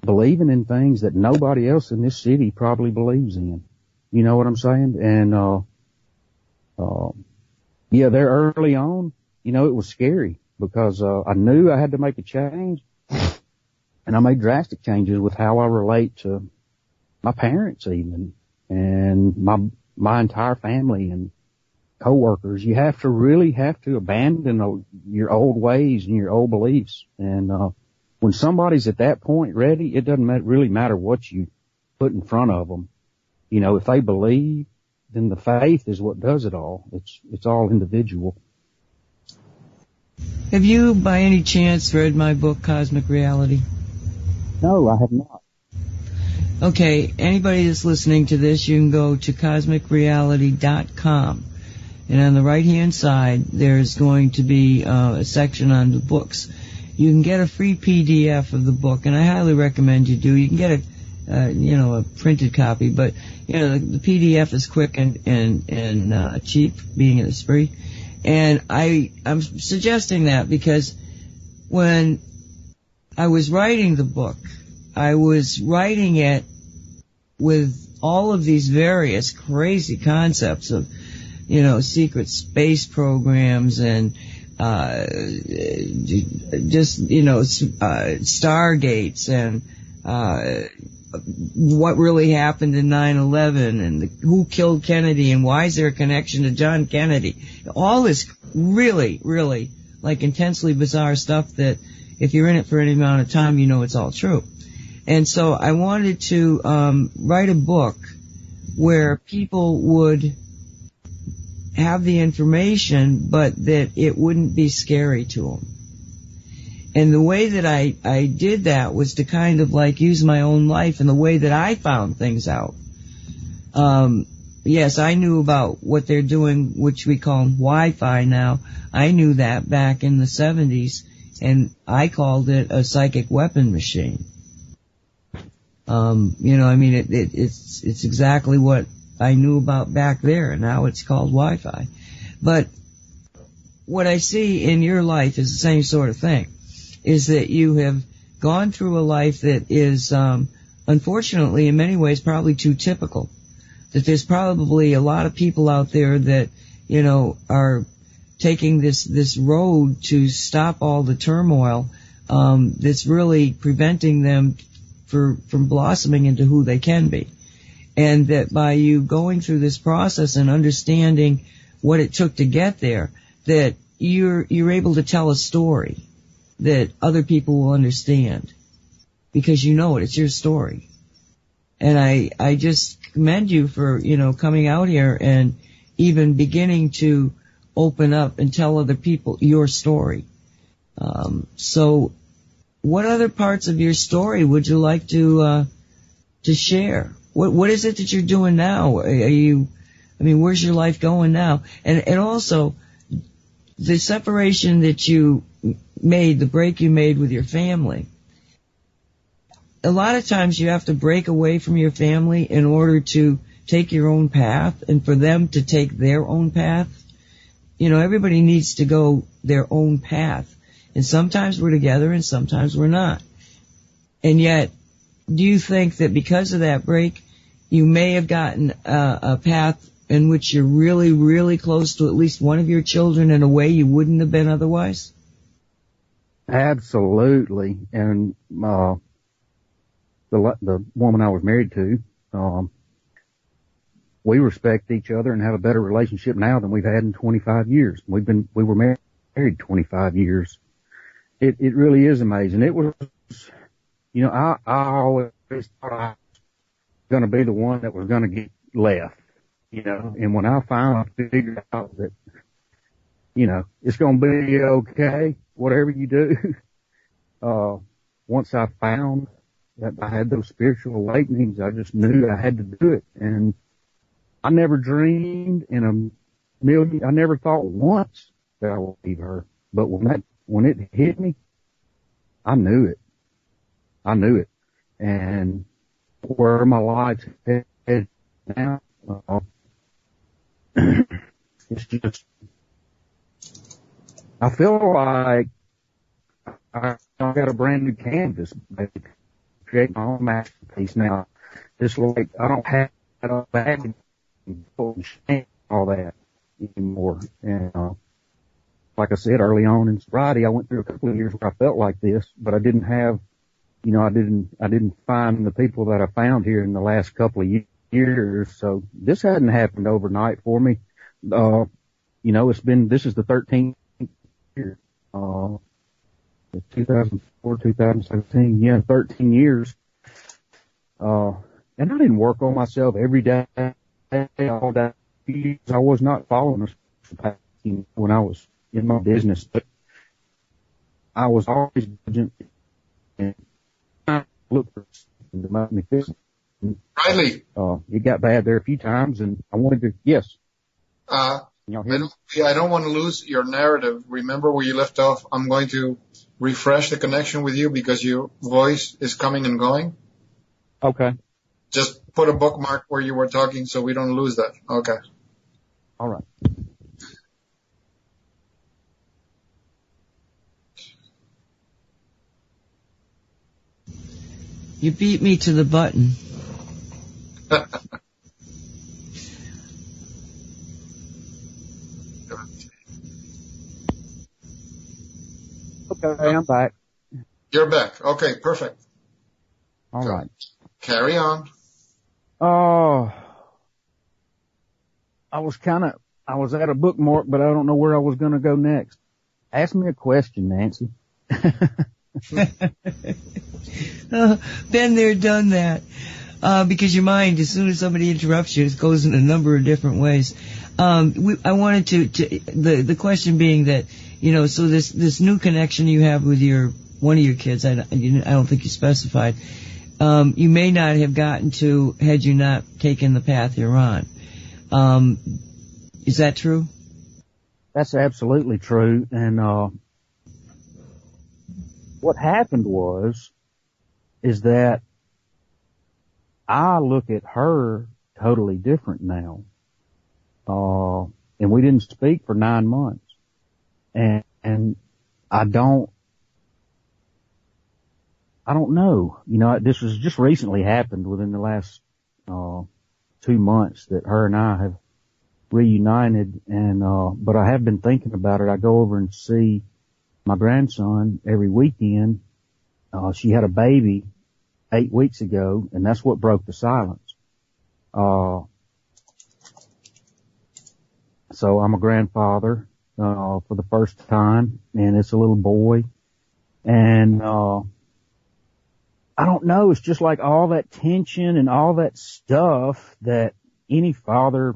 believing in things that nobody else in this city probably believes in. You know what I'm saying? And yeah, there early on, you know, it was scary because I knew I had to make a change, and I made drastic changes with how I relate to my parents even, and my entire family and coworkers. You have to abandon your old ways and your old beliefs. And when somebody's at that point ready, it doesn't really matter what you put in front of them. You know, if they believe, then the faith is what does it all. It's all individual. Have you, by any chance, read my book, Cosmic Reality? No, I have not. Okay, anybody that's listening to this, you can go to cosmicreality.com. And on the right-hand side, there's going to be a section on the books. You can get a free PDF of the book, and I highly recommend you do. You can get a printed copy, but the PDF is quick and cheap, being it is free. And I'm suggesting that because when I was writing the book, I was writing it with all of these various crazy concepts of, secret space programs and stargates and what really happened in 9/11 and who killed Kennedy and why is there a connection to John Kennedy. All this really, really like intensely bizarre stuff that if you're in it for any amount of time, you know it's all true. And so I wanted to write a book where people would have the information, but that it wouldn't be scary to them. And the way that I did that was to kind of like use my own life and the way that I found things out. Yes, I knew about what they're doing, which we call Wi-Fi now. I knew that back in the 70s, and I called it a psychic weapon machine. It's exactly what I knew about back there, and now it's called Wi-Fi. But what I see in your life is the same sort of thing, is that you have gone through a life that is, unfortunately, in many ways, probably too typical. That there's probably a lot of people out there that, are taking this road to stop all the turmoil, that's really preventing them from blossoming into who they can be. And that by you going through this process and understanding what it took to get there, that you're able to tell a story that other people will understand because it's your story. And I just commend you for, coming out here and even beginning to open up and tell other people your story. So what other parts of your story would you like to share? What is it that you're doing now? Where's your life going now? And also, the separation that you made, the break you made with your family, a lot of times you have to break away from your family in order to take your own path and for them to take their own path. Everybody needs to go their own path. And sometimes we're together and sometimes we're not. And yet, do you think that because of that break, you may have gotten a path in which you're really, really close to at least one of your children in a way you wouldn't have been otherwise? Absolutely. And the woman I was married to, we respect each other and have a better relationship now than we've had in 25 years. We were married 25 years. It really is amazing. It was, I always thought I was going to be the one that was going to get left, and when I finally figured out that, it's going to be okay, whatever you do, once I found that I had those spiritual awakenings, I just knew I had to do it. And I never dreamed I never thought once that I would leave her. But when it hit me, I knew it. And where my life's headed now, it's just, I feel like I got a brand new canvas, basically, create my own masterpiece now. Just like I don't have a bag and all that anymore. And like I said early on in sobriety, I went through a couple of years where I felt like this, but I didn't have, I didn't find the people that I found here in the last couple of years. So this hadn't happened overnight for me. This is the 13th year. 2004, 2017, 13 years. And I didn't work on myself every day, all day. I was not following a path when I was in my business, but I was always diligent and look for something to make me feel. Riley. It got bad there a few times, and I wanted to, yes. I don't want to lose your narrative. Remember where you left off? I'm going to refresh the connection with you because your voice is coming and going. Okay. Just put a bookmark where you were talking so we don't lose that. Okay. All right. You beat me to the button. Okay, I'm back. You're back. Okay, perfect. All right. Carry on. Oh, I was at a bookmark, but I don't know where I was going to go next. Ask me a question, Nancy. Been there, done that. Because your mind, as soon as somebody interrupts you, it goes in a number of different ways. I wanted the question being that, so this new connection you have with one of your kids, I don't think you specified, you may not have gotten to had you not taken the path you're on. Is that true? That's absolutely true. And, what happened is that I look at her totally different now. And we didn't speak for 9 months. And I don't know. This was just recently happened within the last, 2 months that her and I have reunited. And, but I have been thinking about it. I go over and see my grandson every weekend. She had a baby 8 weeks ago, and that's what broke the silence. So I'm a grandfather, for the first time, and it's a little boy. And, I don't know, it's just like all that tension and all that stuff that any father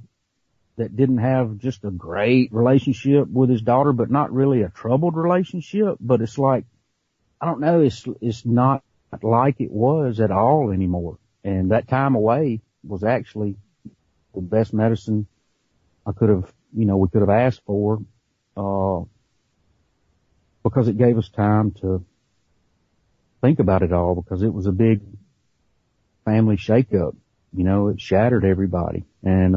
that didn't have just a great relationship with his daughter, but not really a troubled relationship. But it's like, I don't know, it's not like it was at all anymore. And that time away was actually the best medicine we could have asked for, because it gave us time to think about it all, because it was a big family shakeup. It shattered everybody. And,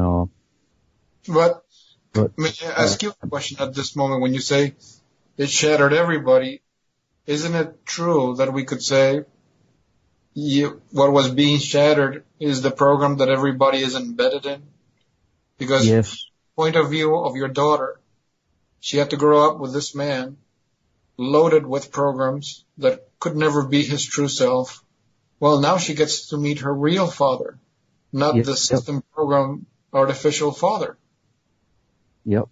But may I ask you a question at this moment? When you say it shattered everybody, isn't it true that we could say what was being shattered is the program that everybody is embedded in? Because yes. Point of view of your daughter, she had to grow up with this man loaded with programs that could never be his true self. Well, now she gets to meet her real father, not the system program artificial father. Yep.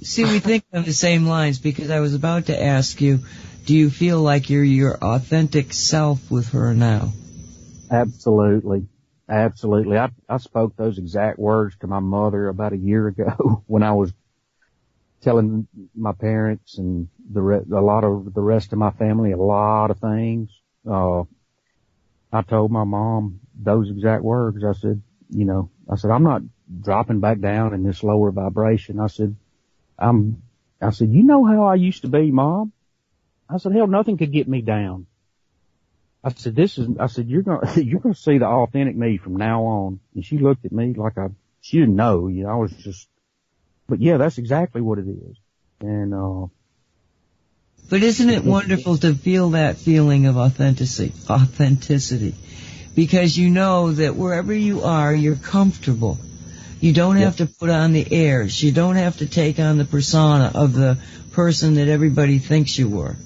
See, we think on the same lines, because I was about to ask you, do you feel like you're your authentic self with her now? Absolutely. Absolutely. I spoke those exact words to my mother about a year ago when I was telling my parents and a lot of the rest of my family a lot of things. I told my mom those exact words. I said, I'm not dropping back down in this lower vibration. I said, you know how I used to be, Mom? I said, hell, nothing could get me down. I said, you're going to see the authentic me from now on. And she looked at me like she didn't know, I was just, but yeah, that's exactly what it is. And, but isn't it wonderful to feel that feeling of authenticity? Because you know that wherever you are, you're comfortable. You don't have to put on the airs. You don't have to take on the persona of the person that everybody thinks you were.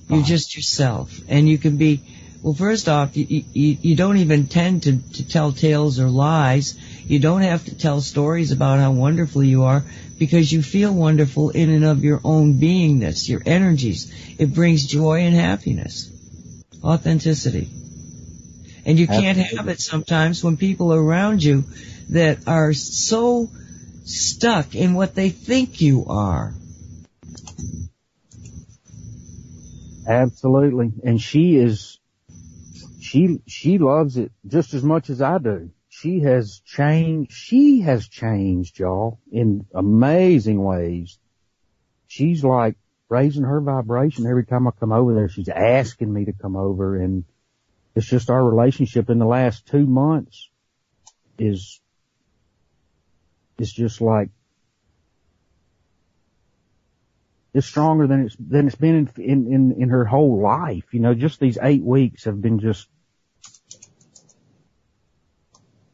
You're just yourself. And you can be, well, first off, you don't even tend to tell tales or lies. You don't have to tell stories about how wonderful you are because you feel wonderful in and of your own beingness, your energies. It brings joy and happiness. Authenticity. And you can't have it sometimes when people are around you that are so stuck in what they think you are. Absolutely. And she loves it just as much as I do. She has changed, y'all, in amazing ways. She's like raising her vibration every time I come over there. She's asking me to come over, and it's just our relationship in the last 2 months is just like, it's stronger than it's been in her whole life. Just these 8 weeks have been just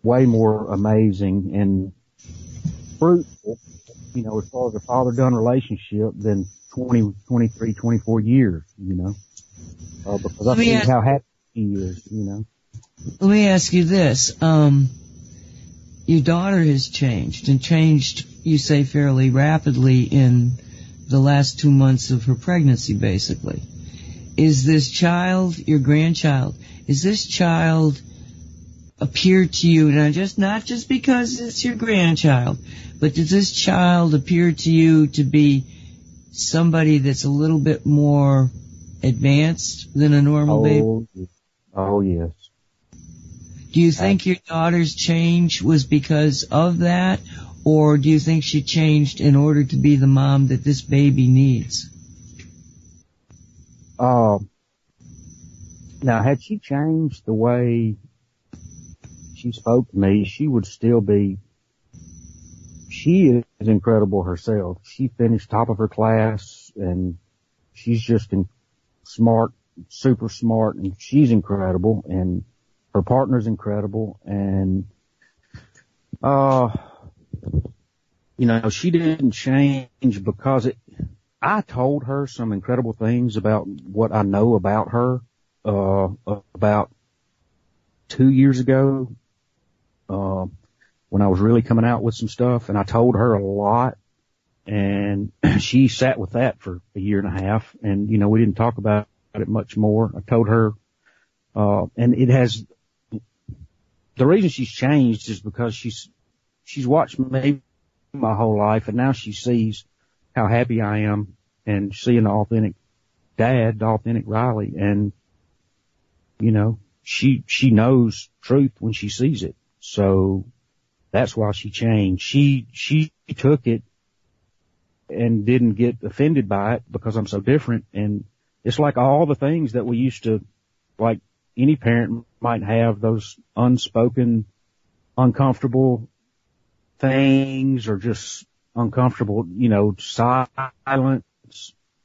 way more amazing and fruitful, as far as a father-son relationship than 20, 23, 24 years, because I see how happy he is, Let me ask you this. Your daughter has changed, you say, fairly rapidly in the last 2 months of her pregnancy, basically. Is this child, your grandchild, is this child appear to you, not just because it's your grandchild, but does this child appear to you to be somebody that's a little bit more advanced than a normal baby? Oh, yes. Do you think your daughter's change was because of that, or do you think she changed in order to be the mom that this baby needs? Now, had she changed the way she spoke to me, she would still be, she is incredible herself. She finished top of her class, and she's just smart, super smart, and she's incredible, and her partner's incredible, and, she didn't change because I told her some incredible things about what I know about her, about 2 years ago, when I was really coming out with some stuff, and I told her a lot, and she sat with that for a year and a half, and, we didn't talk about it much more. I told her, and the reason she's changed is because she's watched me my whole life, and now she sees how happy I am, and seeing the authentic dad, the authentic Riley, and, she knows truth when she sees it. So that's why she changed. She took it and didn't get offended by it because I'm so different. And it's like all the things that we used to, like any parent might have, those unspoken, uncomfortable things, or just uncomfortable, silence.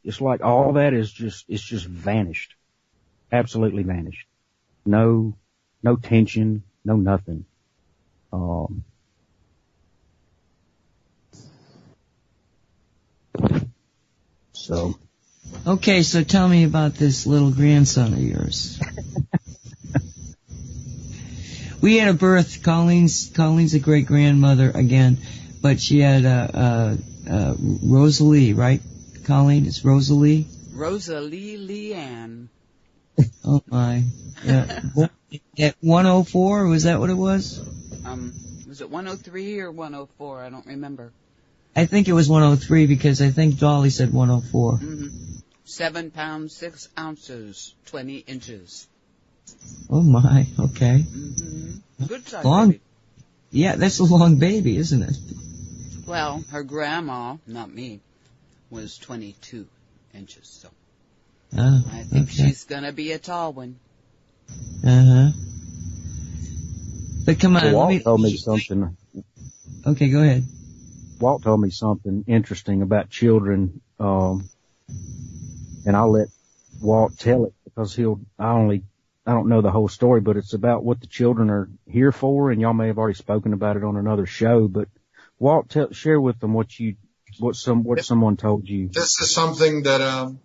It's like all that it's just vanished. Absolutely vanished. No tension, no nothing. So. Okay, so tell me about this little grandson of yours. We had a birth. Colleen's a great grandmother again, but she had Rosalie, right? Colleen, it's Rosalie. Rosalie Leanne. Oh my! Yeah. At 104, was that what it was? Was it 103 or 104? I don't remember. I think it was 103 because I think Dolly said 104. 7 pounds, 6 ounces, 20 inches. Oh my, okay. Good size Long. baby. Yeah, that's a long baby, isn't it? Well, her grandma, not me, was 22 inches, so I think she's gonna be a tall one. But come on, Walt told me something. Okay, go ahead. Walt told me something interesting about children, and I'll let Walt tell it because I don't know the whole story, but it's about what the children are here for, and y'all may have already spoken about it on another show, but Walt, share with them what someone told you. This is something that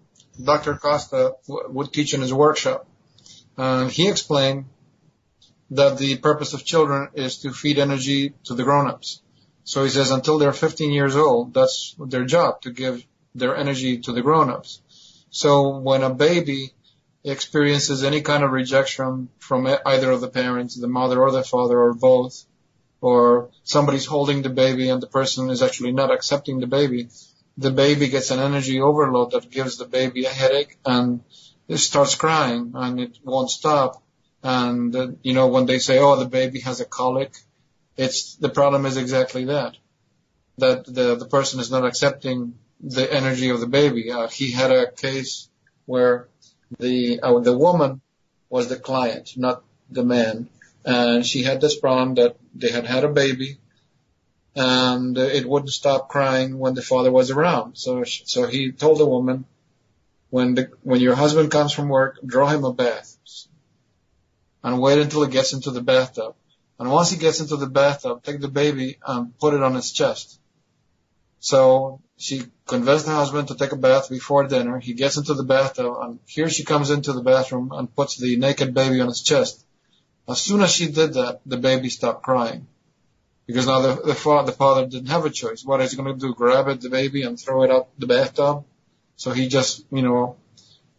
Dr. Costa would teach in his workshop. He explained that the purpose of children is to feed energy to the grown-ups. So he says until they're 15 years old, that's their job, to give their energy to the grown-ups. So when a baby experiences any kind of rejection from either of the parents, the mother or the father or both, or somebody's holding the baby and the person is actually not accepting the baby gets an energy overload that gives the baby a headache and it starts crying and it won't stop. And, when they say, oh, the baby has a colic, the problem is exactly that the person is not accepting the energy of the baby. He had a case where the woman was the client, not the man. And she had this problem that they had a baby and it wouldn't stop crying when the father was around. So he told the woman, when your husband comes from work, draw him a bath and wait until he gets into the bathtub. And once he gets into the bathtub, take the baby and put it on his chest. So she convinced the husband to take a bath before dinner. He gets into the bathtub and here she comes into the bathroom and puts the naked baby on his chest. As soon as she did that, the baby stopped crying. Because now the father didn't have a choice. What is he going to do? Grab the baby and throw it out the bathtub? So he just,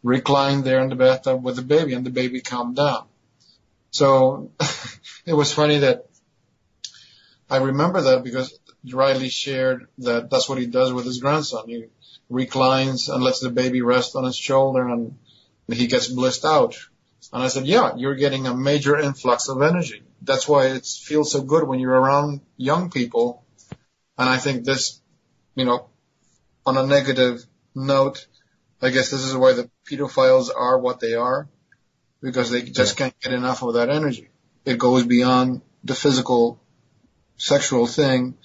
reclined there in the bathtub with the baby and the baby calmed down. So it was funny that I remember that because Riley shared that that's what he does with his grandson. He reclines and lets the baby rest on his shoulder and he gets blissed out. And I said, yeah, you're getting a major influx of energy. That's why it feels so good when you're around young people. And I think this, on a negative note, I guess this is why the pedophiles are what they are, because they just can't get enough of that energy. It goes beyond the physical sexual thing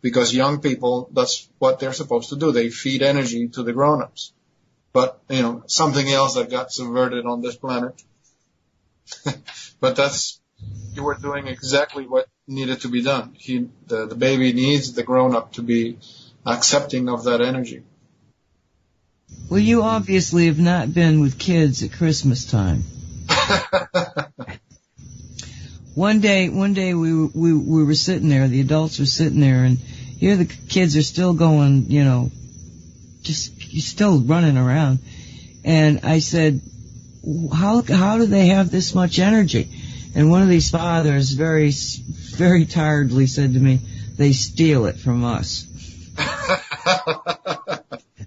because young people, that's what they're supposed to do. They feed energy to the grown-ups. But, something else that got subverted on this planet. But you were doing exactly what needed to be done. The baby needs the grown-up to be accepting of that energy. Well, you obviously have not been with kids at Christmas time. One day we were sitting there, the adults were sitting there, and here the kids are still going, still running around. And I said, how do they have this much energy? And one of these fathers very, very tiredly said to me, they steal it from us.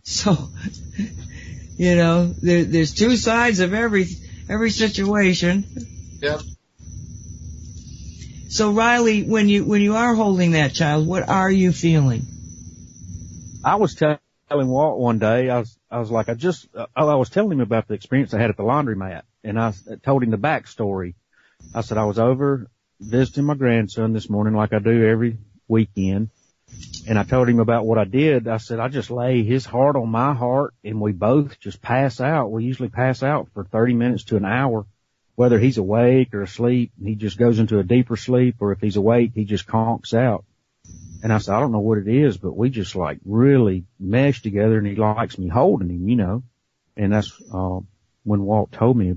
So, there's two sides of every situation. Yep. So Riley, when you are holding that child, what are you feeling? I was telling Walt one day, I was telling him about the experience I had at the laundromat, and I told him the backstory. I said I was over visiting my grandson this morning like I do every weekend, and I told him about what I did. I said I just lay his heart on my heart, and we both just pass out. We usually pass out for 30 minutes to an hour, whether he's awake or asleep. He just goes into a deeper sleep, or if he's awake, he just conks out. And I said, I don't know what it is, but we just really mesh together, and he likes me holding him, And that's when Walt told me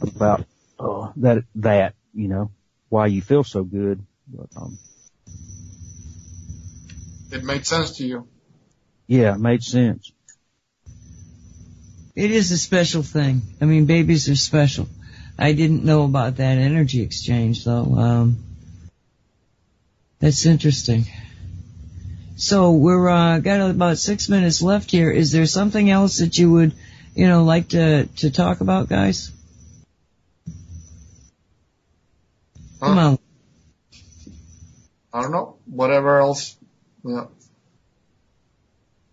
about that, why you feel so good. But, it made sense to you. Yeah, it made sense. It is a special thing. I mean, babies are special. I didn't know about that energy exchange, though. That's interesting. So we're got about 6 minutes left here. Is there something else that you would, like to talk about, guys? Come on. I don't know. Whatever else,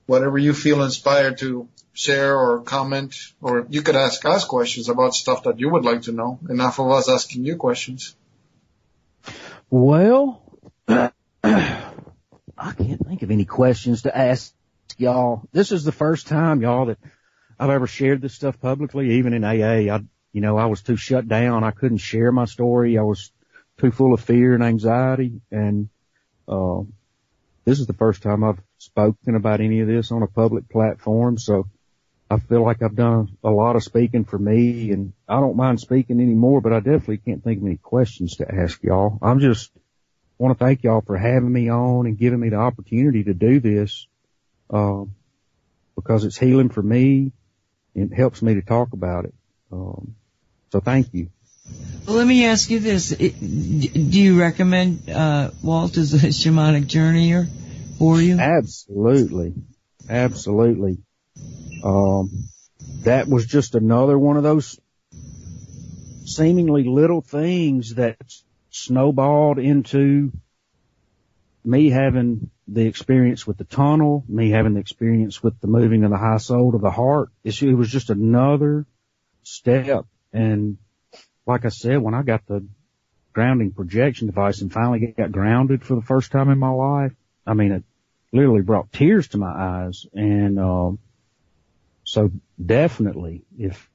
whatever you feel inspired to share or comment, or you could ask us questions about stuff that you would like to know. Enough of us asking you questions. Well, I can't think of any questions to ask y'all. This is the first time, y'all, that I've ever shared this stuff publicly, even in AA. I was too shut down. I couldn't share my story. I was too full of fear and anxiety. And, this is the first time I've spoken about any of this on a public platform. So I feel like I've done a lot of speaking for me, and I don't mind speaking anymore, but I definitely can't think of any questions to ask y'all. I'm just want to thank y'all for having me on and giving me the opportunity to do this, because it's healing for me and it helps me to talk about it. So thank you. Well, let me ask you this. Do you recommend Walt as a shamanic journeyer for you? Absolutely. Absolutely. That was just another one of those seemingly little things that snowballed into me having the experience with the tunnel, me having the experience with the moving of the high soul to the heart. It was just another step. And like I said, when I got the grounding projection device and finally got grounded for the first time in my life, I mean, it literally brought tears to my eyes. And, so definitely if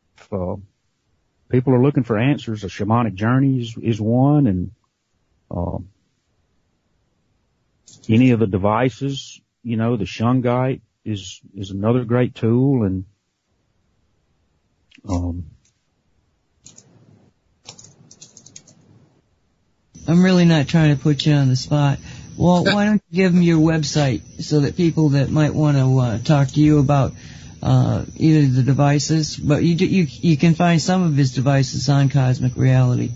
people are looking for answers, a shamanic journey is one. And, any of the devices, the shungite is another great tool. And, I'm really not trying to put you on the spot. Well, why don't you give them your website so that people that might want to talk to you about either the devices, but you can find some of his devices on Cosmic Reality,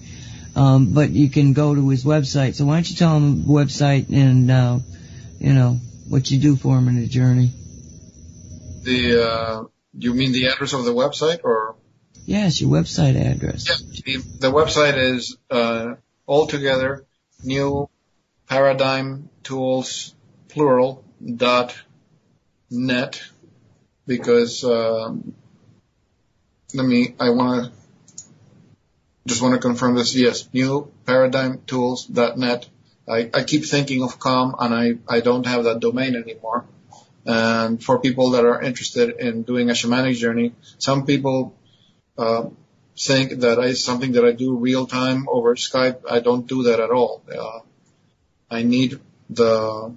but you can go to his website. So why don't you tell him the website and what you do for him in the journey? You mean the address of the website, or? Yes, your website address. Yeah, the website is altogether New Paradigm Tools plural .net, because I just want to confirm this. Yes, New Paradigm Tools .net. I keep thinking of com, and I don't have that domain anymore. And for people that are interested in doing a shamanic journey, some people think that it's something that I do real time over Skype. I don't do that at all. I need the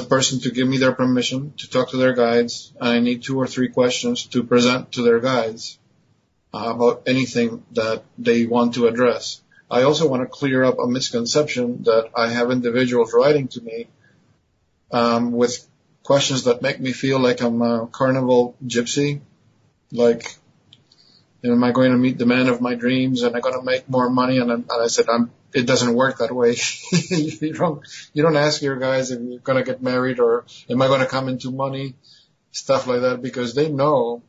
person to give me their permission to talk to their guides. I need 2 or 3 questions to present to their guides about anything that they want to address. I also want to clear up a misconception that I have individuals writing to me with questions that make me feel like I'm a carnival gypsy. Like, am I going to meet the man of my dreams and I'm going to make more money? And I said, it doesn't work that way. You don't ask your guys if you're going to get married or am I going to come into money, stuff like that, because they know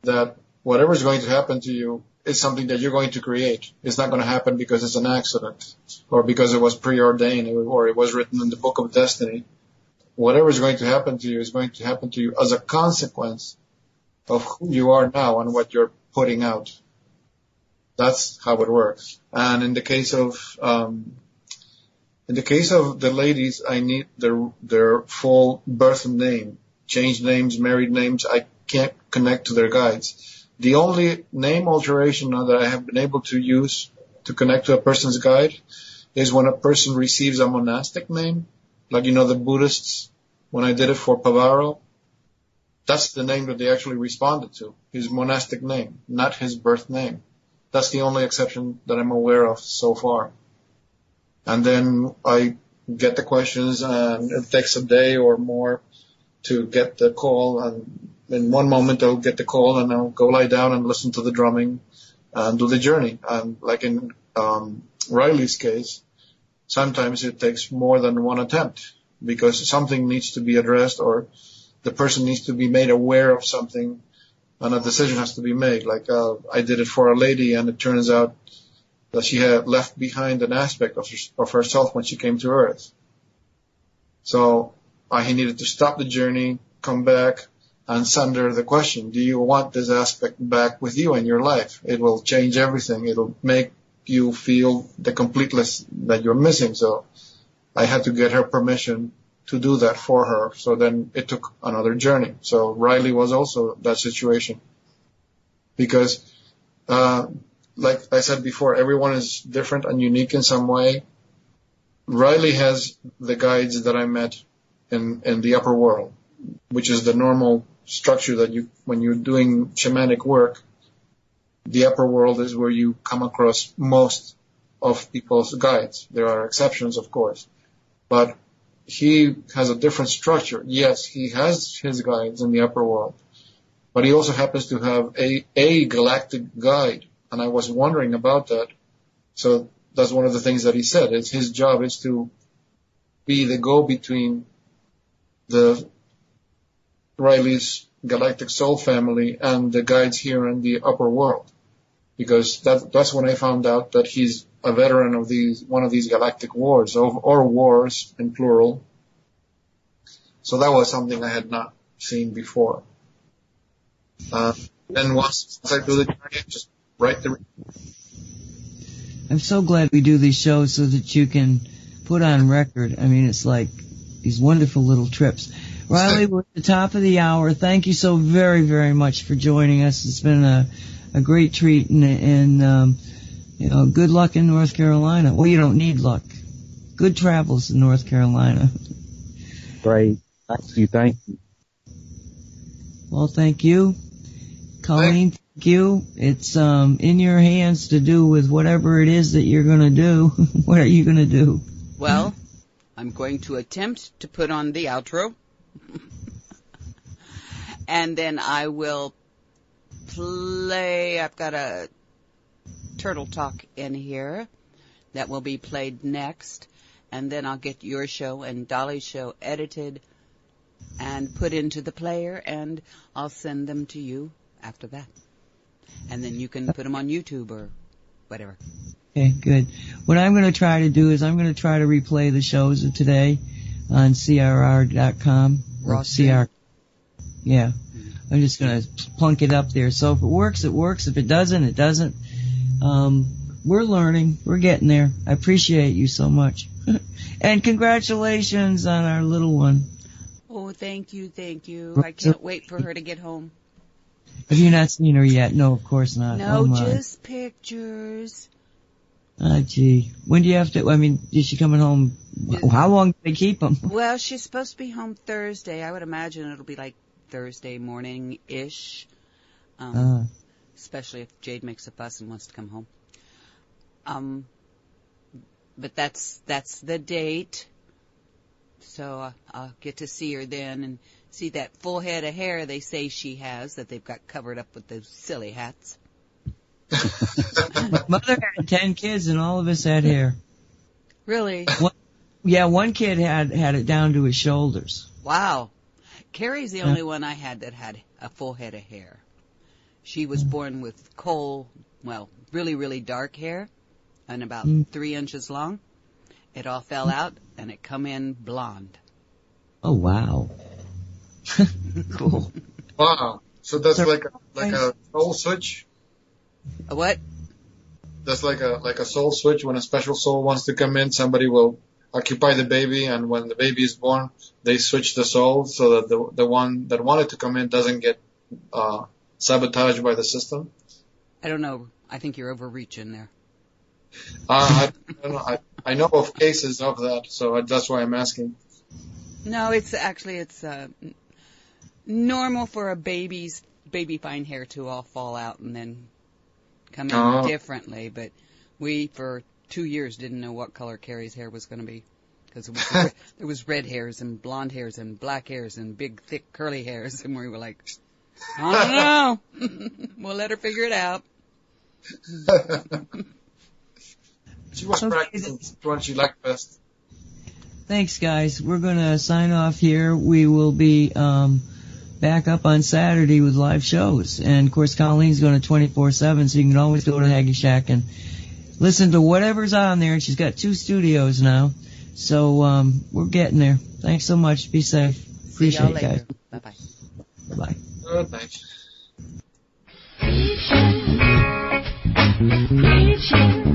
that whatever's going to happen to you is something that you're going to create. It's not going to happen because it's an accident or because it was preordained or it was written in the book of destiny. Whatever is going to happen to you is going to happen to you as a consequence of who you are now and what you're putting out. That's how it works. And in the case of the ladies, I need their full birth name, changed names, married names. I can't connect to their guides. The only name alteration that I have been able to use to connect to a person's guide is when a person receives a monastic name. Like, the Buddhists, when I did it for Pavaro, that's the name that they actually responded to, his monastic name, not his birth name. That's the only exception that I'm aware of so far. And then I get the questions, and it takes a day or more to get the call. And in one moment I'll get the call and I'll go lie down and listen to the drumming and do the journey. And like in Riley's case, sometimes it takes more than one attempt because something needs to be addressed or the person needs to be made aware of something and a decision has to be made. Like, I did it for a lady and it turns out that she had left behind an aspect of herself when she came to Earth. So he needed to stop the journey, come back, and send her the question, do you want this aspect back with you in your life? It will change everything. It'll make you feel the completeness that you're missing. So I had to get her permission to do that for her. So then it took another journey. So Riley was also that situation. Because, like I said before, everyone is different and unique in some way. Riley has the guides that I met in the upper world, which is the normal structure that when you're doing shamanic work, the upper world is where you come across most of people's guides. There are exceptions, of course, but he has a different structure. Yes, he has his guides in the upper world, but he also happens to have a galactic guide, and I was wondering about that. So that's one of the things that he said. It's his job is to be the go-between the Riley's galactic soul family and the guides here in the upper world, because that's when I found out that he's a veteran of one of these galactic wars or wars in plural. So that was something I had not seen before. Then once I do the journey, just write the. I'm so glad we do these shows so that you can put on record. I mean, it's like these wonderful little trips. Riley, we're at the top of the hour. Thank you so very, very much for joining us. It's been a great treat, and good luck in North Carolina. Well, you don't need luck. Good travels in North Carolina. Great. Thank you. Well, thank you. Colleen, thank you. It's in your hands to do with whatever it is that you're going to do. What are you going to do? Well, I'm going to attempt to put on the outro. And then I will play, I've got a Turtle Talk in here that will be played next. And then I'll get your show and Dolly's show edited and put into the player, and I'll send them to you after that. And then you can put them on YouTube or whatever. Okay, good. What I'm going to try to do is I'm going to try to replay the shows of today on CRR.com. Or CR. Yeah. I'm just going to plunk it up there. So if it works, it works. If it doesn't, it doesn't. We're learning. We're getting there. I appreciate you so much. And congratulations on our little one. Oh, thank you, thank you. I can't wait for her to get home. Have you not seen her yet? No, of course not. No, just pictures. Gee. When do you have to, is she coming home? How long do they keep them? Well, she's supposed to be home Thursday. I would imagine it'll be like Thursday morning-ish. Especially if Jade makes a fuss and wants to come home. But that's the date. So I'll get to see her then and see that full head of hair they say she has that they've got covered up with those silly hats. Mother had 10 kids and all of us had hair. Really? One kid had it down to his shoulders. Wow. Carrie's the only one I had that had a full head of hair. She was born with really, really dark hair and about 3 inches long. It all fell out and it come in blonde. Oh, wow. Cool. Wow. So that's like a soul switch? A what? That's like a soul switch. When a special soul wants to come in, somebody will occupy the baby, and when the baby is born, they switch the soul so that the one that wanted to come in doesn't get sabotaged by the system. I don't know. I think you're overreaching there. I don't know. I know of cases of that, so that's why I'm asking. No, it's normal for a baby fine hair to all fall out and then come in differently. But we, for 2 years, didn't know what color Carrie's hair was going to be. Because there was red hairs and blonde hairs and black hairs and big, thick, curly hairs. And we were like, I don't know. We'll let her figure it out. She was practicing what she liked best. thanks, guys. We're going to sign off here. We will be back up on Saturday with live shows. And, of course, Colleen's going to 24/7, so you can always go to Haggie Shack and listen to whatever's on there. She's got 2 studios now. So we're getting there. Thanks so much. Be safe. Appreciate it, guys. Bye-bye. Bye-bye. Good night. Reaching.